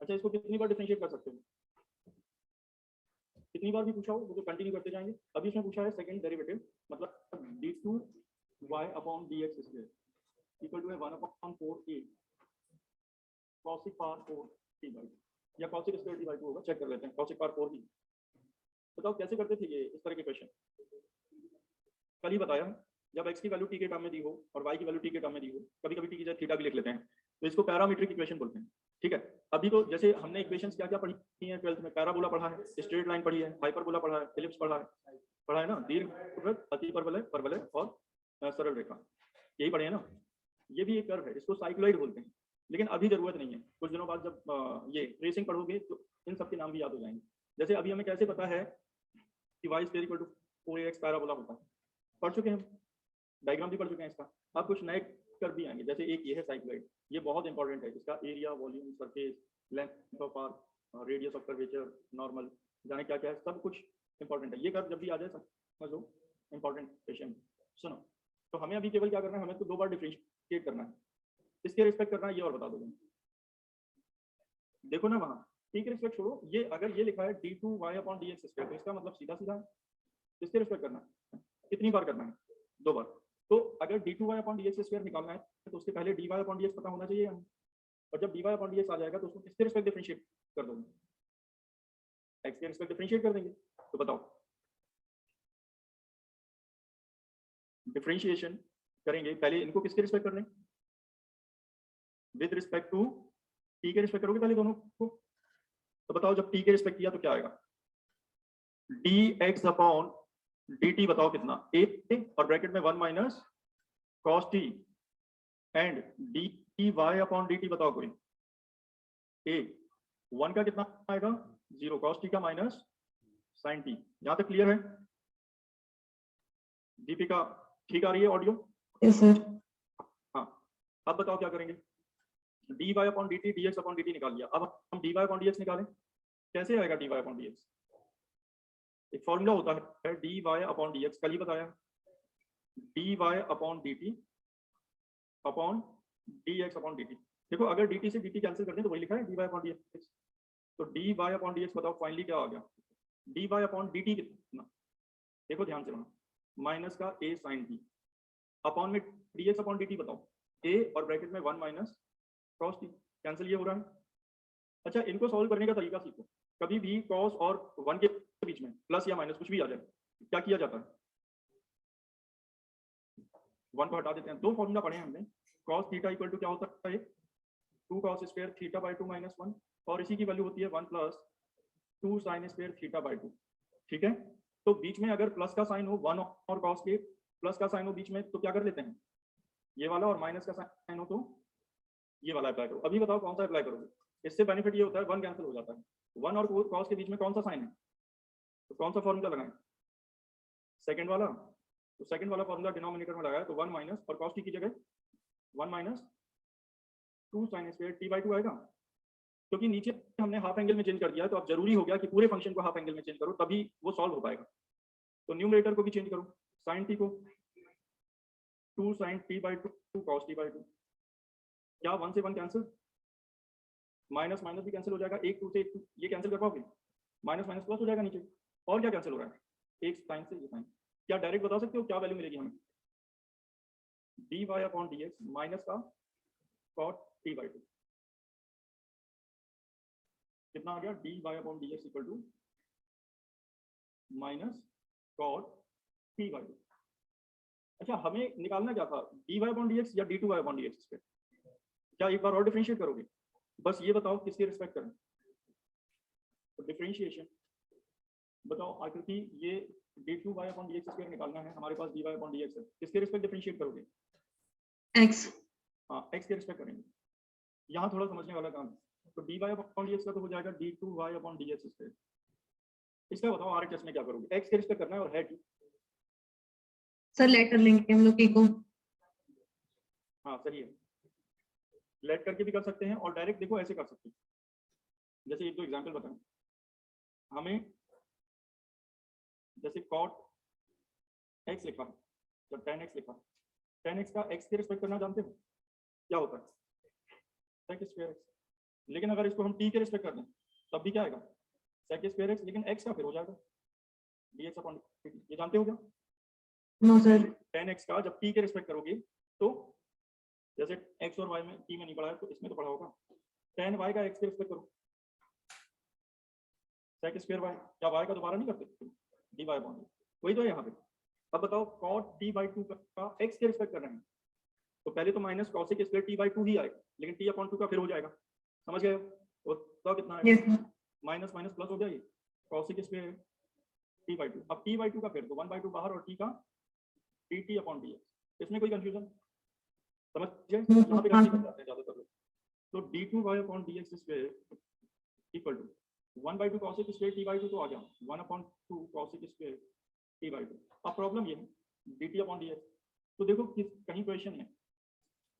अच्छा इसको कितनी बार डिफरेंशिएट कर सकते हो? कितनी बार भी पूछा हो वो तो कंटिन्यू करते जाएंगे। अभी इसमें पूछा है सेकंड डेरिवेटिव, मतलब d2y upon dx square equal to है 1 अपॉन 4a cosic पावर 4t बाई, या cosic स्क्वायर t बाई 2 होगा, चेक कर लेते हैं। cosic पावर 4t, बताओ कैसे करते थे ये इस तरह के क्वेश्चन? कल ही बताया, जब x की वैल्यू t के टर्म में दी हो और y की वैल्यू t के टर्म में दी हो, कभी कभी t की जगह थीटा भी लिख लेते हैं, तो इसको पैरामीट्रिक इक्वेशन बोलते हैं। ठीक है, अभी तो जैसे हमने इक्वेशंस क्या क्या पढ़ी हैं 12th में, पैराबोला पढ़ा है, स्ट्रेट लाइन पढ़ी है, हाइपरबोला पढ़ा है, एलिप्स पढ़ा है ना, दीर्घवृत्त, अतिपरवलय, परवलय और सरल रेखा, यही पढ़े हैं ना। ये भी एक कर्व है, इसको साइक्लॉइड बोलते हैं, लेकिन अभी जरूरत नहीं है, कुछ दिनों बाद जब ये ट्रेसिंग पढ़ोगे तो इन सबके नाम भी याद हो जाएंगे। जैसे अभी हमें कैसे पता है कि y square equal to 4ax parabola होता है, पढ़ चुके हैं हम, डायग्राम भी पढ़ चुके हैं इसका। अब कुछ नए कर्व भी आएंगे, जैसे एक ये है साइक्लॉइड, ये बहुत इंपॉर्टेंट है, इसका area, volume, surface, length of arc, radius of curvature, normal, जाने क्या क्या है, सब कुछ इंपॉर्टेंट है। ये कर्व जब भी आ जाए समझ लो इंपॉर्टेंट क्वेश्चन। सुनो, तो हमें अभी केवल क्या करना है, हमें तो 2 बार डिफरेंशिएट करना है, इसके रिस्पेक्ट करना है, ये और बता दो। देखो ना वहाँ t के रिस्पेक्ट छोड़ो, ये अगर ये लिखा है d2y अपॉन dx स्क्वायर, तो इसका मतलब सीधा सीधा है, इसके रिस्पेक्ट करना है। कितनी बार करना है? 2 बार। तो अगर d2y अपॉन dx स्क्वायर निकालना है तो उसके पहले dy अपॉन dx पता होना चाहिए हमें, और जब dy अपॉन dx आ जाएगा तो उसको किसके रिस्पेक्ट डिफरेंशिएट कर दोगे? x के रिस्पेक्ट डिफरेंशिएट कर देंगे। तो बताओ डिफरेंशिएशन करेंगे, पहले इनको किसके रिस्पेक्ट करने? विद रिस्पेक्ट टू t के रिस्पेक्ट करोगे पहले दोनों को। तो बताओ जब t के रिस्पेक्ट किया तो क्या आएगा? dx अपॉन dt बताओ कितना, a और ब्रैकेट में 1 minus cos t and dy upon dt बताओ कोई, a 1 का कितना आएगा 0, cos t का माइनस sin t। यहाँ तक क्लियर है? दीपिका ठीक आ रही है ऑडियो? Yes sir. हाँ, अब बताओ क्या करेंगे। dy upon dt dx upon dt निकाल लिया, अब हम dy अपॉन dx निकालें। कैसे आएगा dy अपॉन dx? एक फॉर्मूला होता है dy अपॉन dx, कल ही बताया, dy upon dt upon dx upon dt। देखो अगर dt से dt कैंसिल कर दें तो वही लिखा है dy अपॉन dx। तो dy अपॉन dx बताओ फाइनली क्या आ गया, dy अपॉन dt कितना, देखो ध्यान से बना, माइनस का a sin t अपॉन में dx अपॉन dt बताओ, a और ब्रैकेट में 1 माइनस cos t, कैंसिल ये हो रहा है। अच्छा, इनको सॉल्व करने का तरीका सीखो। कभी भी cos और 1 के बीच में प्लस या माइनस कुछ भी आ जाए, क्या किया जाता है, 1 को हटा देते हैं। दो फॉर्मूला पढ़े हैं हमने, cos थीटा इक्वल टू क्या होता है 2 cos square theta by 2 minus 1, और इसी की वैल्यू होती है 1 plus 2 sin square theta by 2। ठीक है, तो बीच में अगर प्लस का साइन हो 1 और cos के प्लस का साइन हो बीच में, तो क्या कर लेते हैं ये वाला, और माइनस का साइन हो तो ये वाला अप्लाई करो। अभी बताओ कौन सा अप्लाई करोगे। इससे बेनिफिट ये होता है 1 कैंसिल हो जाता है, 1 और cos के बीच में कौन सा साइन है, तो कौन सा फॉर्मूला लगाएं, सेकंड वाला। तो सेकंड वाला फॉर्मूला डिनोमिनेटर में लगाया तो 1 माइनस, और cos t की जगह 1 minus 2 sin square t by 2 आएगा, क्योंकि नीचे हमने हाफ एंगल में चेंज कर दिया है, तो अब जरूरी हो गया कि पूरे फंक्शन को हाफ एंगल में चेंज करो, तभी वो सॉल्व हो पाएगा। तो न्यूमरेटर को भी चेंज करो, sin t को 2 sin t by 2 cos t by 2, क्या 1 से 1 कैंसिल, माइनस माइनस भी कैंसिल हो जाएगा, 1 2 से 1 ये कैंसिल कर पाओगे, माइनस माइनस प्लस हो जाएगा नीचे, और क्या कैंसिल हो रहा है, एक साइन से ये साइन। क्या डायरेक्ट बता सकते हो क्या वैल्यू मिलेगी हमें, dy अपॉन dx माइनस का cot t बाय 2, कितना आ गया, dy upon dx equal to minus cot t by 2। अच्छा, हमें निकालना क्या था, dy अपॉन dx या d2 अपॉन dx, इस पे क्या एक बार और डिफरेंशिएट करोगे, बस ये बताओ किसके रिस्पेक्ट करें, तो डिफरेंशिएशन बताओ आकृति, ये d2 अपॉन dx स्क्वायर निकालना है, हमारे पास dy अपॉन dx है, किसके रिस्पेक्ट डिफरेंशिएट करोगे, x। हाँ x के रिस्पेक्ट करेंगे। यहाँ थोड़ा समझने वाला काम है, तो dy अपॉन dx का तो हो जाएगा d2 अपॉन dx स्क्वायर। इसका बताओ RHS में क्या करोगे, x के रिस्पेक्ट करना है और है t। सर लेट कर लेंगे हम लोग t को। हाँ सही है, लेट करके भी कर सकते हैं और डायरेक्ट देखो ऐसे कर सकते हैं। जैसे एक दो एग्जांपल बताएं हमें, जैसे cot x लिखा है, जब tan x लिखा, tan x का x के रिस्पेक्ट करना जानते हो क्या होता है, sec स्क्वायर x, लेकिन अगर इसको हम t के रिस्पेक्ट कर दें तब भी क्या आएगा, sec स्क्वायर x, लेकिन x का फिर हो जाएगा dx अपॉन dt, ये जानते हो क्या। No sir. tan x का जब t के रिस्पेक्ट करोगे, तो जैसे x और y में t में नहीं पढ़ा है तो इसमें तो पढ़ा होगा, tan y का x के रिस्पेक्ट करो, sec स्क्वायर y, क्या y का दोबारा नहीं करते dy अपॉन dt, वही तो है यहाँ पे। अब बताओ cot t बाई 2 का x के रिस्पेक्ट कर रहे हैं, तो पहले तो minus cosec square t by 2 ही आएगा, लेकिन t अपॉन 2 का फिर हो जाएगा, समझ गए हो, तो कितना है yes sir. Minus minus plus हो गया, ये cosec स्क्वायर t बाई 2, अब t बाई 2 का फिर तो 1 बाई 2 बाहर और t का dt अपॉन dx, इसमें कोई कंफ्यूजन समझ गए, यहाँ पे गलती कर जाते हैं ज्यादातर लोग। तो d2 upon dx square equal to 1 by 2 cosec square t by 2 तो आ गया 1 upon 2 cosec square t by 2। अब प्रॉब्लम ये है dt अपॉन dx, तो देखो कहीं क्वेश्चन है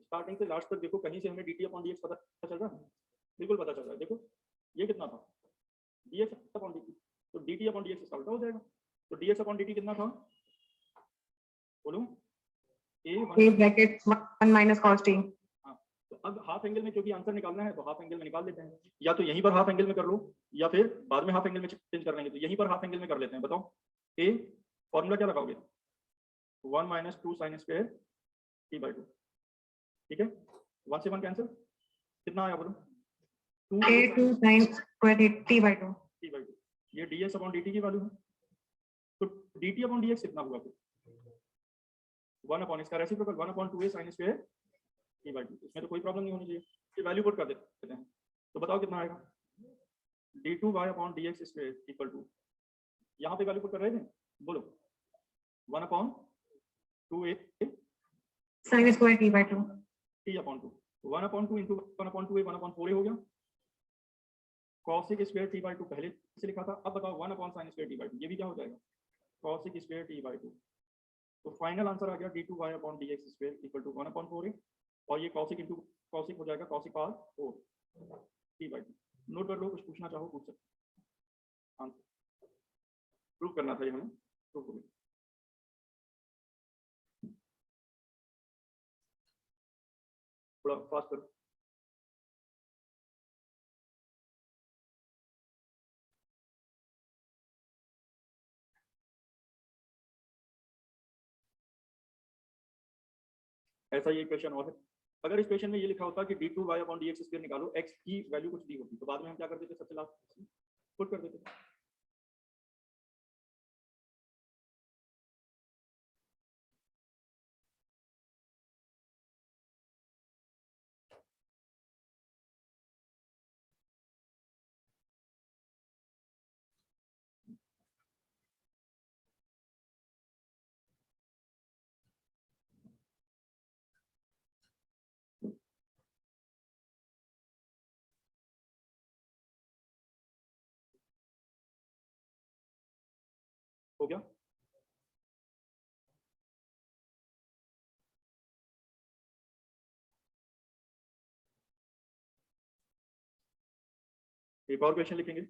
स्टार्टिंग से लास्ट तक, देखो कहीं से हमें dt अपॉन dx पता चल रहा है, बिल्कुल पता चल रहा है। देखो ये कितना था dx अपॉन dt, तो dt अपॉन dx इसका उल्टा हो जाएगा, तो dx अपॉन dt कितना था, बोलो a bracket 1 minus cos t। तो अब हाफ एंगल में क्योंकि आंसर निकालना है तो हाफ एंगल में निकाल लेते हैं, या तो यहीं पर हाफ एंगल में कर लो या फिर बाद में हाफ एंगल में चेंज कर लेंगे, तो यहीं पर हाफ एंगल में कर लेते हैं। बताओ ए फॉर्मूला क्या लगाओगे, 1 minus 2 sin square t by 2, ठीक है, 1 से 1 कैंसिल, कितना आया बोलो, 2 sin square t by 2। t by 2, ये dx अपॉन dt की वैल्यू है, तो dt अपॉन dx कितना हुआ फिर 1 अपॉन इसका reciprocal 1 upon 2a sin square t by 2, इसमें तो कोई प्रॉब्लम नहीं होनी चाहिए, ये वैल्यू पुट कर देते हैं, तो बताओ कितना आएगा, d2 upon dx square equal to, यहाँ पे वैल्यू पुट कर रहे थे, बोलो 1 upon 2a sin square t by 2. t upon 2, 1 upon 2 into 1 upon 2a 1 upon 4a हो गया। cosec स्क्वायर t by 2 पहले से लिखा था, अब बताओ 1 upon sin square t by 2, ये भी क्या हो जाएगा cosec स्क्वायर t by 2। तो फाइनल आंसर आ गया d2y upon dx square equal to 1 upon 4a, और ये cosec इंटू cosec हो जाएगा cosec power 4 t by 2। Note कर लो, कुछ पूछना चाहो पूछ सकते। आंसर प्रूव करना था ये हमें, प्रूव हो गया। थोड़ा फास्ट करो। ऐसा ये क्वेश्चन और है, अगर इस क्वेश्चन में ये लिखा होता कि d2y अपॉन dx स्क्वायर निकालो, x की वैल्यू कुछ दी होती तो बाद में हम क्या करते थे, सबसे लास्ट पुट कर देते। हो गया। एक और क्वेश्चन लिखेंगे,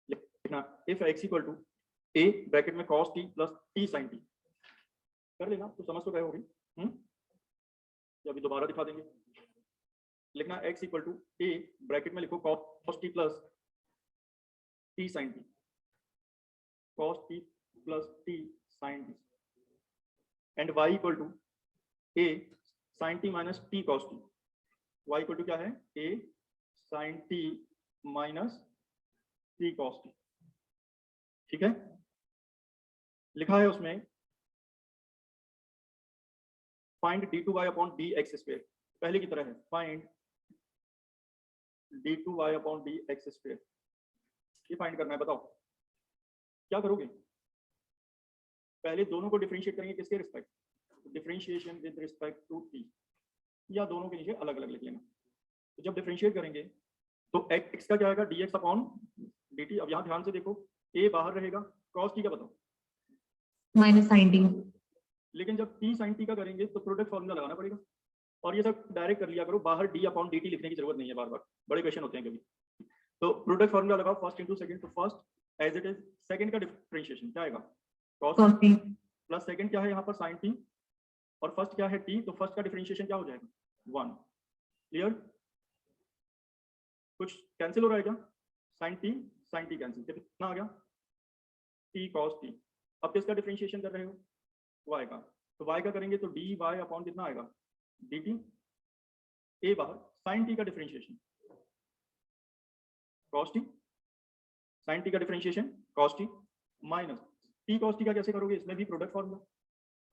लिखना if x equal to a bracket में cos t plus t sin t, कर लेना तो समझ तो गए होगी। या अभी दोबारा दिखा देंगे। लिखना x equal to a bracket में लिखो cos t plus t sin t, cos t plus t sin t, and y equal to a sin t minus t cos t। y equal to क्या है, a sin t minus t cos t, ठीक है। लिखा है उसमें find d2y upon dx square, पहले की तरह है, find d2y upon dx square, ये फाइंड करना है। बताओ क्या करोगे, पहले दोनों को डिफरेंशिएट करेंगे, किसके respect, differentiation with respect to t, या दोनों के नीचे अलग अलग लिख लेना। तो जब डिफरेंशिएट करेंगे तो x का क्या आएगा, dx अपॉन dt। अब यहाँ ध्यान से देखो, a बाहर रहेगा, cos t का बताओ, Minus sin t. लेकिन जब t sin t का करेंगे तो प्रोडक्ट फॉर्मूला लगाना पड़ेगा, और ये सब डायरेक्ट कर लिया करो, बाहर d अपॉन dt लिखने की जरूरत नहीं है बार बार, बड़े क्वेश्चन होते हैं कभी। तो प्रोडक्ट फॉर्मूला लगाओ, फर्स्ट इंटू सेकंड, तो first as it is, second का डिफरेंशिएशन क्या आएगा, cos Cos t. Plus second क्या है यहाँ पर sin t, और फर्स्ट क्या है t, तो फर्स्ट का डिफरेंशिएशन क्या हो जाएगा 1। क्लियर, कुछ कैंसिल हो रहा है क्या, sin t कैंसिल, कितना आ गया t cos t। अब किसका डिफरेंशिएशन कर रहे हो, y का, तो y का करेंगे तो dy अपॉन कितना आएगा dt, a बाहर, sin t का differentiation cos t, sin t का differentiation cos t minus t cos t का कैसे करोगे, इसमें भी प्रोडक्ट फॉर्मूला,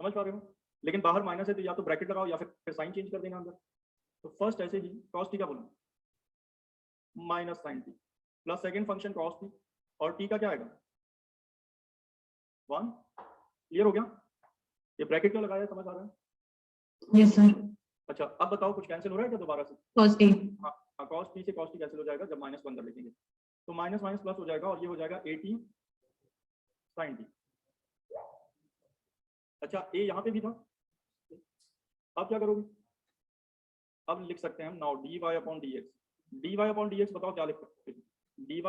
समझ पा रहे हो, लेकिन बाहर माइनस है तो या तो ब्रैकेट लगाओ या फिर साइन चेंज कर देना अंदर। तो फर्स्ट ऐसे ही cos t का बोलो minus sin t, plus second function cos t, और t का क्या आएगा 1। क्लियर हो गया, ये ब्रैकेट क्यों लगाया, समझ आ रहा है। Yes sir. अच्छा अब बताओ कुछ कैंसिल हो रहा है क्या दोबारा से, Cos t. हाँ cos t से cos t कैंसिल हो जाएगा जब माइनस को अंदर लिखेंगे, तो माइनस माइनस प्लस हो जाएगा, और ये हो जाएगा 80 sin t। अच्छा a यहाँ पे भी था, अब क्या करोगे, अब लिख सकते हैं हम now dy upon dx, dy upon dx बताओ क्या लिख सकते हैं, D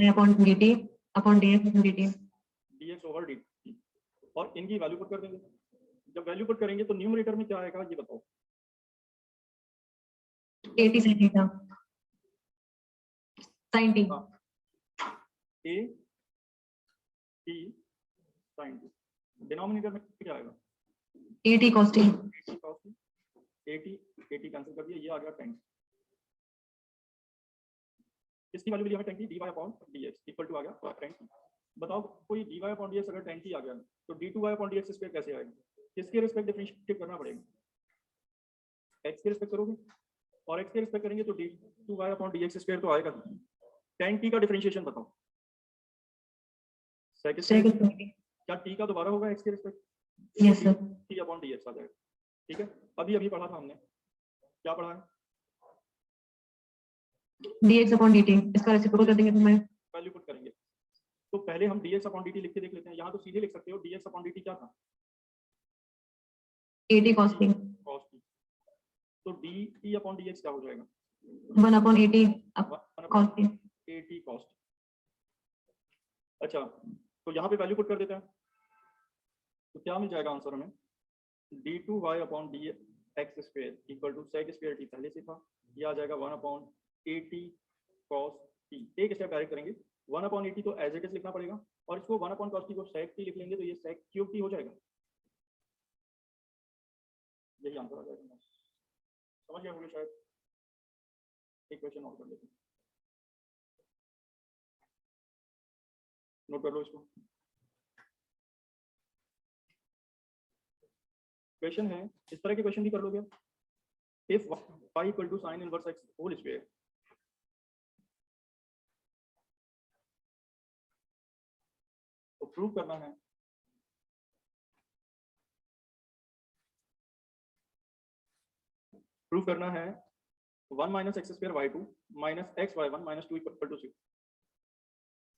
upon dt upon dx upon dt. dx over dt, और इनकी वैल्यू पुट कर देंगे। जब वैल्यू पुट करेंगे तो न्यूमरेटर में क्या आएगा ये बताओ, 80 sin theta. Sin t. a t sin t, denominator में क्या आएगा 80 cos t. 80 cos t, 80 cancel कर दिया, ये आ गया 10। इसकी वैल्यू मिली हमें 10 dy upon dx equal to आ गया 10। बताओ कोई dy अपॉन dx अगर 10 आ गया तो d2y अपॉन dx स्क्वायर कैसे आएगा, किसके रिस्पेक्ट डिफरेंशिएट करना पड़ेगा, x के रिस्पेक्ट करोगे, और x के रिस्पेक्ट करेंगे तो d2y अपॉन dx स्क्वायर तो आएगा। 10t का डिफरेंशिएशन बताओ, Second. क्या टी का दोबारा होगा एक्स के respect? Yes, sir. T upon d x आ जाएगा, ठीक है। अभी पढ़ा था हमने, क्या पढ़ा है? dx upon dt इसका रेसिप्रोकल कर देंगे तो मैं वैल्यू पुट करेंगे। तो पहले हम dx अपॉन dt लिख के देख लेते हैं। यहाँ तो सीधे लिख सकते हो dx अपॉन dt क्या था? at cos t cos t। तो dt अपॉन dx क्या हो जाएगा? 1 upon at cos t at cos t। अच्छा, तो यहाँ पे वैल्यू पुट कर देते हैं, तो क्या मिल जाएगा आंसर हमें? d2y upon dx square equal to sec square t पहले से था, ये आ जाएगा 1 अपॉन at cos t। एक स्टेप डायरेक्ट करेंगे, 1 अपॉन at तो एज इट इज लिखना पड़ेगा, और इसको 1 अपॉन cos t को sec t लिख लेंगे तो ये sec क्यूब t हो जाएगा। यही आंसर आ जाएगा। समझ गए होंगे शायद। एक क्वेश्चन और कर लेते हैं, नोट कर लो इसको। क्वेश्चन है, इस तरह के क्वेश्चन भी कर लोगे। If y equal to sin inverse x whole square, तो प्रूव करना है one minus x square y two minus x y one minus two equal to 6।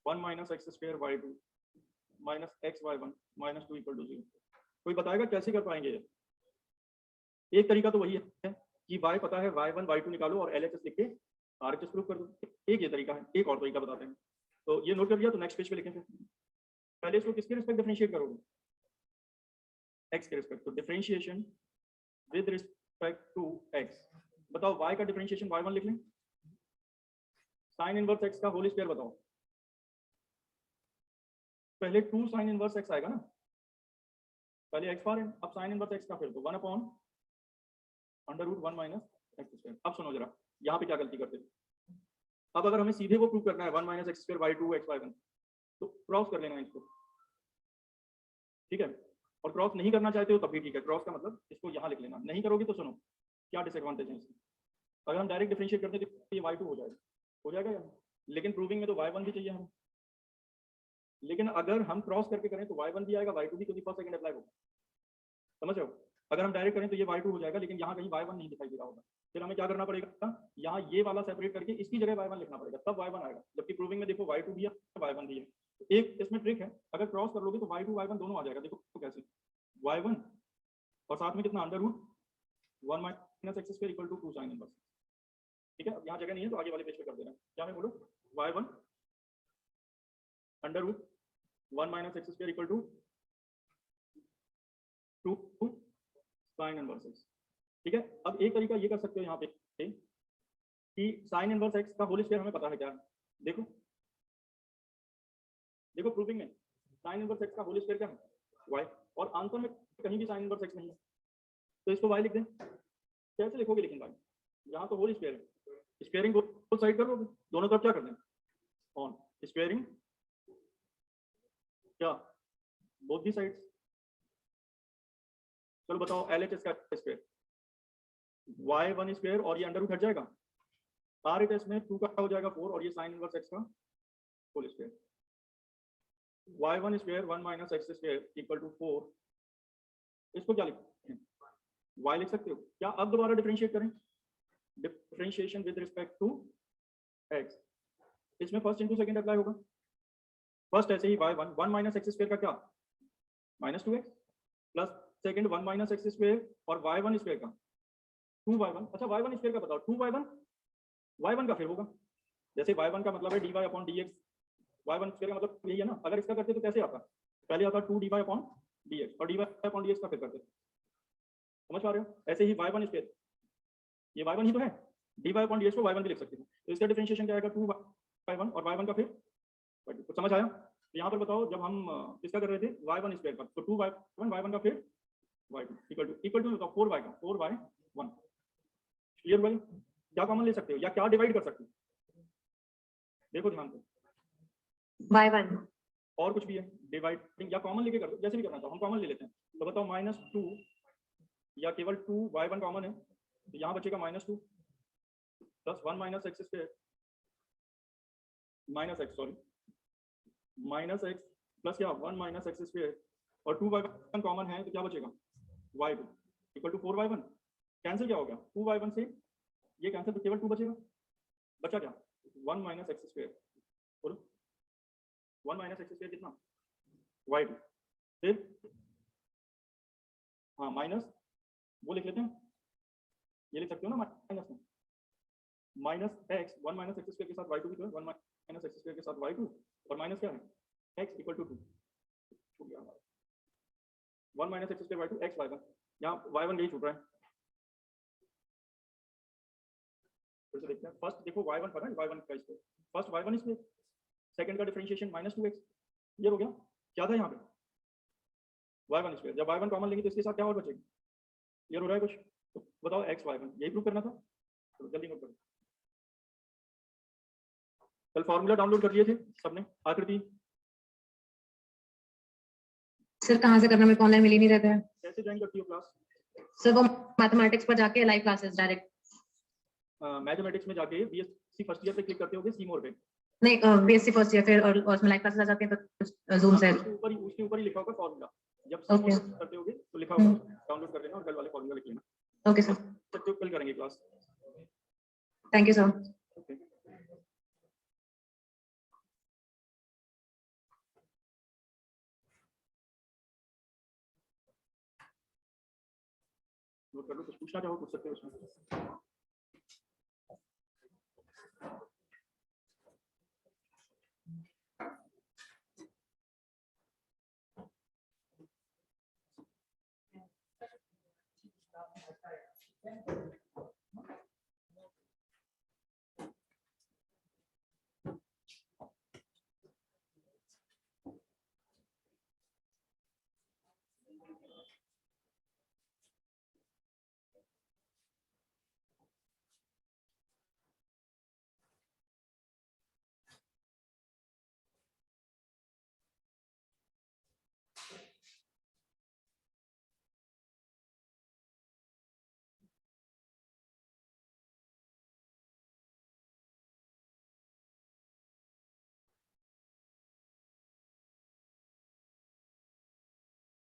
1 minus x square y two minus x y one minus two equal to 0। कोई बताएगा कैसे कर पाएंगे ये? एक तरीका तो वही है कि y पता है, y1 y2 निकालो और LHS लिख के RHS प्रूव कर दो। एक ये तरीका है, एक और तरीका बताते हैं। तो ये नोट कर लिया, तो नेक्स्ट पेज पे लिखेंगे। पहले इसको किसके रिस्पेक्ट डिफरेंशिएट करोगे? x के रिस्पेक्ट। तो differentiation with respect to x। बताओ y का डिफरेंशिएशन y1 लिख लें, sin इनवर्स x का होल स्क्वायर बताओ। पहले 2 sin इनवर्स x आएगा ना, पहले x बार है, अब sin इनवर्स x का फिर तो 1 upon under root 1 minus x square. अब सुनो जरा, यहाँ पे क्या गलती करते हैं। अब अगर हमें सीधे वो प्रूव करना है 1 minus x square y two x y one, तो क्रॉस कर लेना है इसको, ठीक है। और क्रॉस नहीं करना चाहते हो तब भी ठीक है, क्रॉस का मतलब इसको यहाँ लिख लेना। नहीं करोगे तो सुनो क्या डिसएडवांटेज है इसकी। अगर हम डायरेक्ट डिफरेंशिएट करते हैं तो ये y2 हो जाएगा या? लेकिन प्रूविंग में तो y1 भी चाहिए हमें। लेकिन अगर हम क्रॉस करके करें तो y1 भी आएगा, y2 भी तो फर्स्ट सेकंड अप्लाई होगा। समझ रहे हो? अगर हम डायरेक्ट करें तो ये y2 हो जाएगा, लेकिन यहाँ कहीं y1 नहीं दिखाई दे रहा होगा। फिर हमें क्या करना पड़ेगा, यहाँ ये वाला सेपरेट करके इसकी जगह y1 लिखना पड़ेगा, तब y1 आएगा। जबकि प्रूविंग में देखो y2 भी है y1 भी है। एक इसमें ट्रिक है, अगर क्रॉस कर लोगे तो y2 y1 दोनों आ जाएगा। देखो तो कैसे, y1 और साथ में कितना under root 1 minus x square equal to 2 sin inverse. ठीक है, अब यहाँ जगह नहीं है तो आगे वाले पेज पे कर देना। क्या मैं बोलो, y1 under root 1 minus x square equal to 2 sin inverse x। ठीक है, अब एक तरीका ये कर सकते हो यहाँ पे कि sin इनवर्स x का होल स्क्वायर हमें पता है क्या है। देखो देखो प्रूविंग में sin इनवर्स x का होल स्क्वायर क्या है, y, और आंसर में कहीं भी sin इनवर्स x नहीं है, तो इसको y लिख दें। कैसे लिखोगे लेकिन भाई, यहाँ तो होल स्क्वायर है, स्क्वायरिंग बोथ साइड कर लोगे, दोनों तरफ क्या कर दें, ऑन स्क्वायरिंग क्या बोथ दी साइड्स। चलो बताओ LHS का स्क्वायर y1 स्क्वायर और ये अंडर रूट हट जाएगा, RHS में 2 का हो जाएगा 4 और ये sin इनवर्स x का whole square. y1 square 1 minus x square equal to 4, इसको क्या लिखते हैं, y लिख सकते हो क्या। अब दोबारा डिफरेंशिएट करें, differentiation with respect to x, इसमें फर्स्ट इनटू सेकंड अप्लाई होगा। फर्स्ट ऐसे ही y1 1 माइनस एक्स स्क्वायर का क्या minus 2x plus second 1 minus x square और y1 स्क्वायर का 2y1। अच्छा y1 स्क्वायर का बताओ, 2y1 y1 का फिर होगा, जैसे y1 का मतलब है dy upon dx, y1 square का मतलब यही है ना। अगर इसका करते तो कैसे आता, पहले आता 2 dy अपॉन dx और dy अपॉन dx का फिर करते, समझ पा रहे हो। ऐसे ही y1 स्क्वायर, ये y1 ही तो है, dy अपॉन dx को y1 भी लिख सकते हैं, तो इसका डिफरेंशिएशन क्या आएगा 2y1 और y1 का फिर, तो समझ आया। तो यहाँ पर बताओ जब हम किसका कर रहे थे y1 स्क्वायर का, तो 2y1 y1 का फिर y2 इक्वल टू 4y का 4y1। क्लियर भाई, क्या कॉमन ले सकते हो या क्या डिवाइड कर सकते हो, देखो ध्यान से, y1 और कुछ भी है डिवाइडिंग या कॉमन लेके कर दो, जैसे भी करना चाहो। हम कॉमन ले लेते हैं, तो बताओ -2 या केवल 2y1 कॉमन है, तो यहाँ बचेगा -2 plus 1 minus x square minus x plus क्या 1 माइनस एक्स स्क्वायर और 2y1 कॉमन है तो क्या बचेगा y2 equal to 4y1 cancel क्या हो गया 2y1 से ये कैंसिल तो केवल 2 बचेगा बचा क्या 1 माइनस एक्स स्क्वायर बोलो 1 माइनस एक्स स्क्वायर कितना y2 फिर हाँ माइनस वो लिख लेते हैं ये लिख सकते हो ना माइनस में minus x 1 minus x square के साथ y2 भी तो है 1 माइनस एक्स स्क्वायर के साथ y2 और माइनस क्या है x इक्वल टू 2 छूट गया हमारा 1 minus x square y2 x y1 यहाँ y1 यही छूट रहा है फिर से देखते हैं फर्स्ट देखो y1 पर है y1 का square first y1 square second का डिफरेंशिएशन -2x ये हो गया क्या था यहाँ पे y1 स्क्वायर जब y1 कॉमन लेंगे तो इसके साथ क्या और बचेगा क्लियर हो रहा है कुछ तो बताओ x y1 यही प्रूव करना था तो जल्दी नोट करो कल फार्मूला डाउनलोड कर लिए थे सबने आकृति सर कहाँ से करना, मेरे को ऑनलाइन मिल ही नहीं रहता है कैसे ज्वाइन करती हो क्लास सर। वो मैथमेटिक्स पर जाके लाइव क्लासेस डायरेक्ट, मैथमेटिक्स में जाके बीएससी फर्स्ट ईयर पे क्लिक करते होगे सी मोर पे नहीं बीएससी फर्स्ट ईयर फिर और उसमें लाइव क्लासेस आ जाते हैं तो जूम से। उसके ऊपर ही लिखा होगा फार्मूला जब Okay. करते होगे तो लिखा होगा डाउनलोड कर लेना और कल वाले फार्मूला लिख लेना ओके सर, तो कल करेंगे class thank you sir. Okay note कर लो कुछ पूछना चाहो पूछ सकते हो उसमें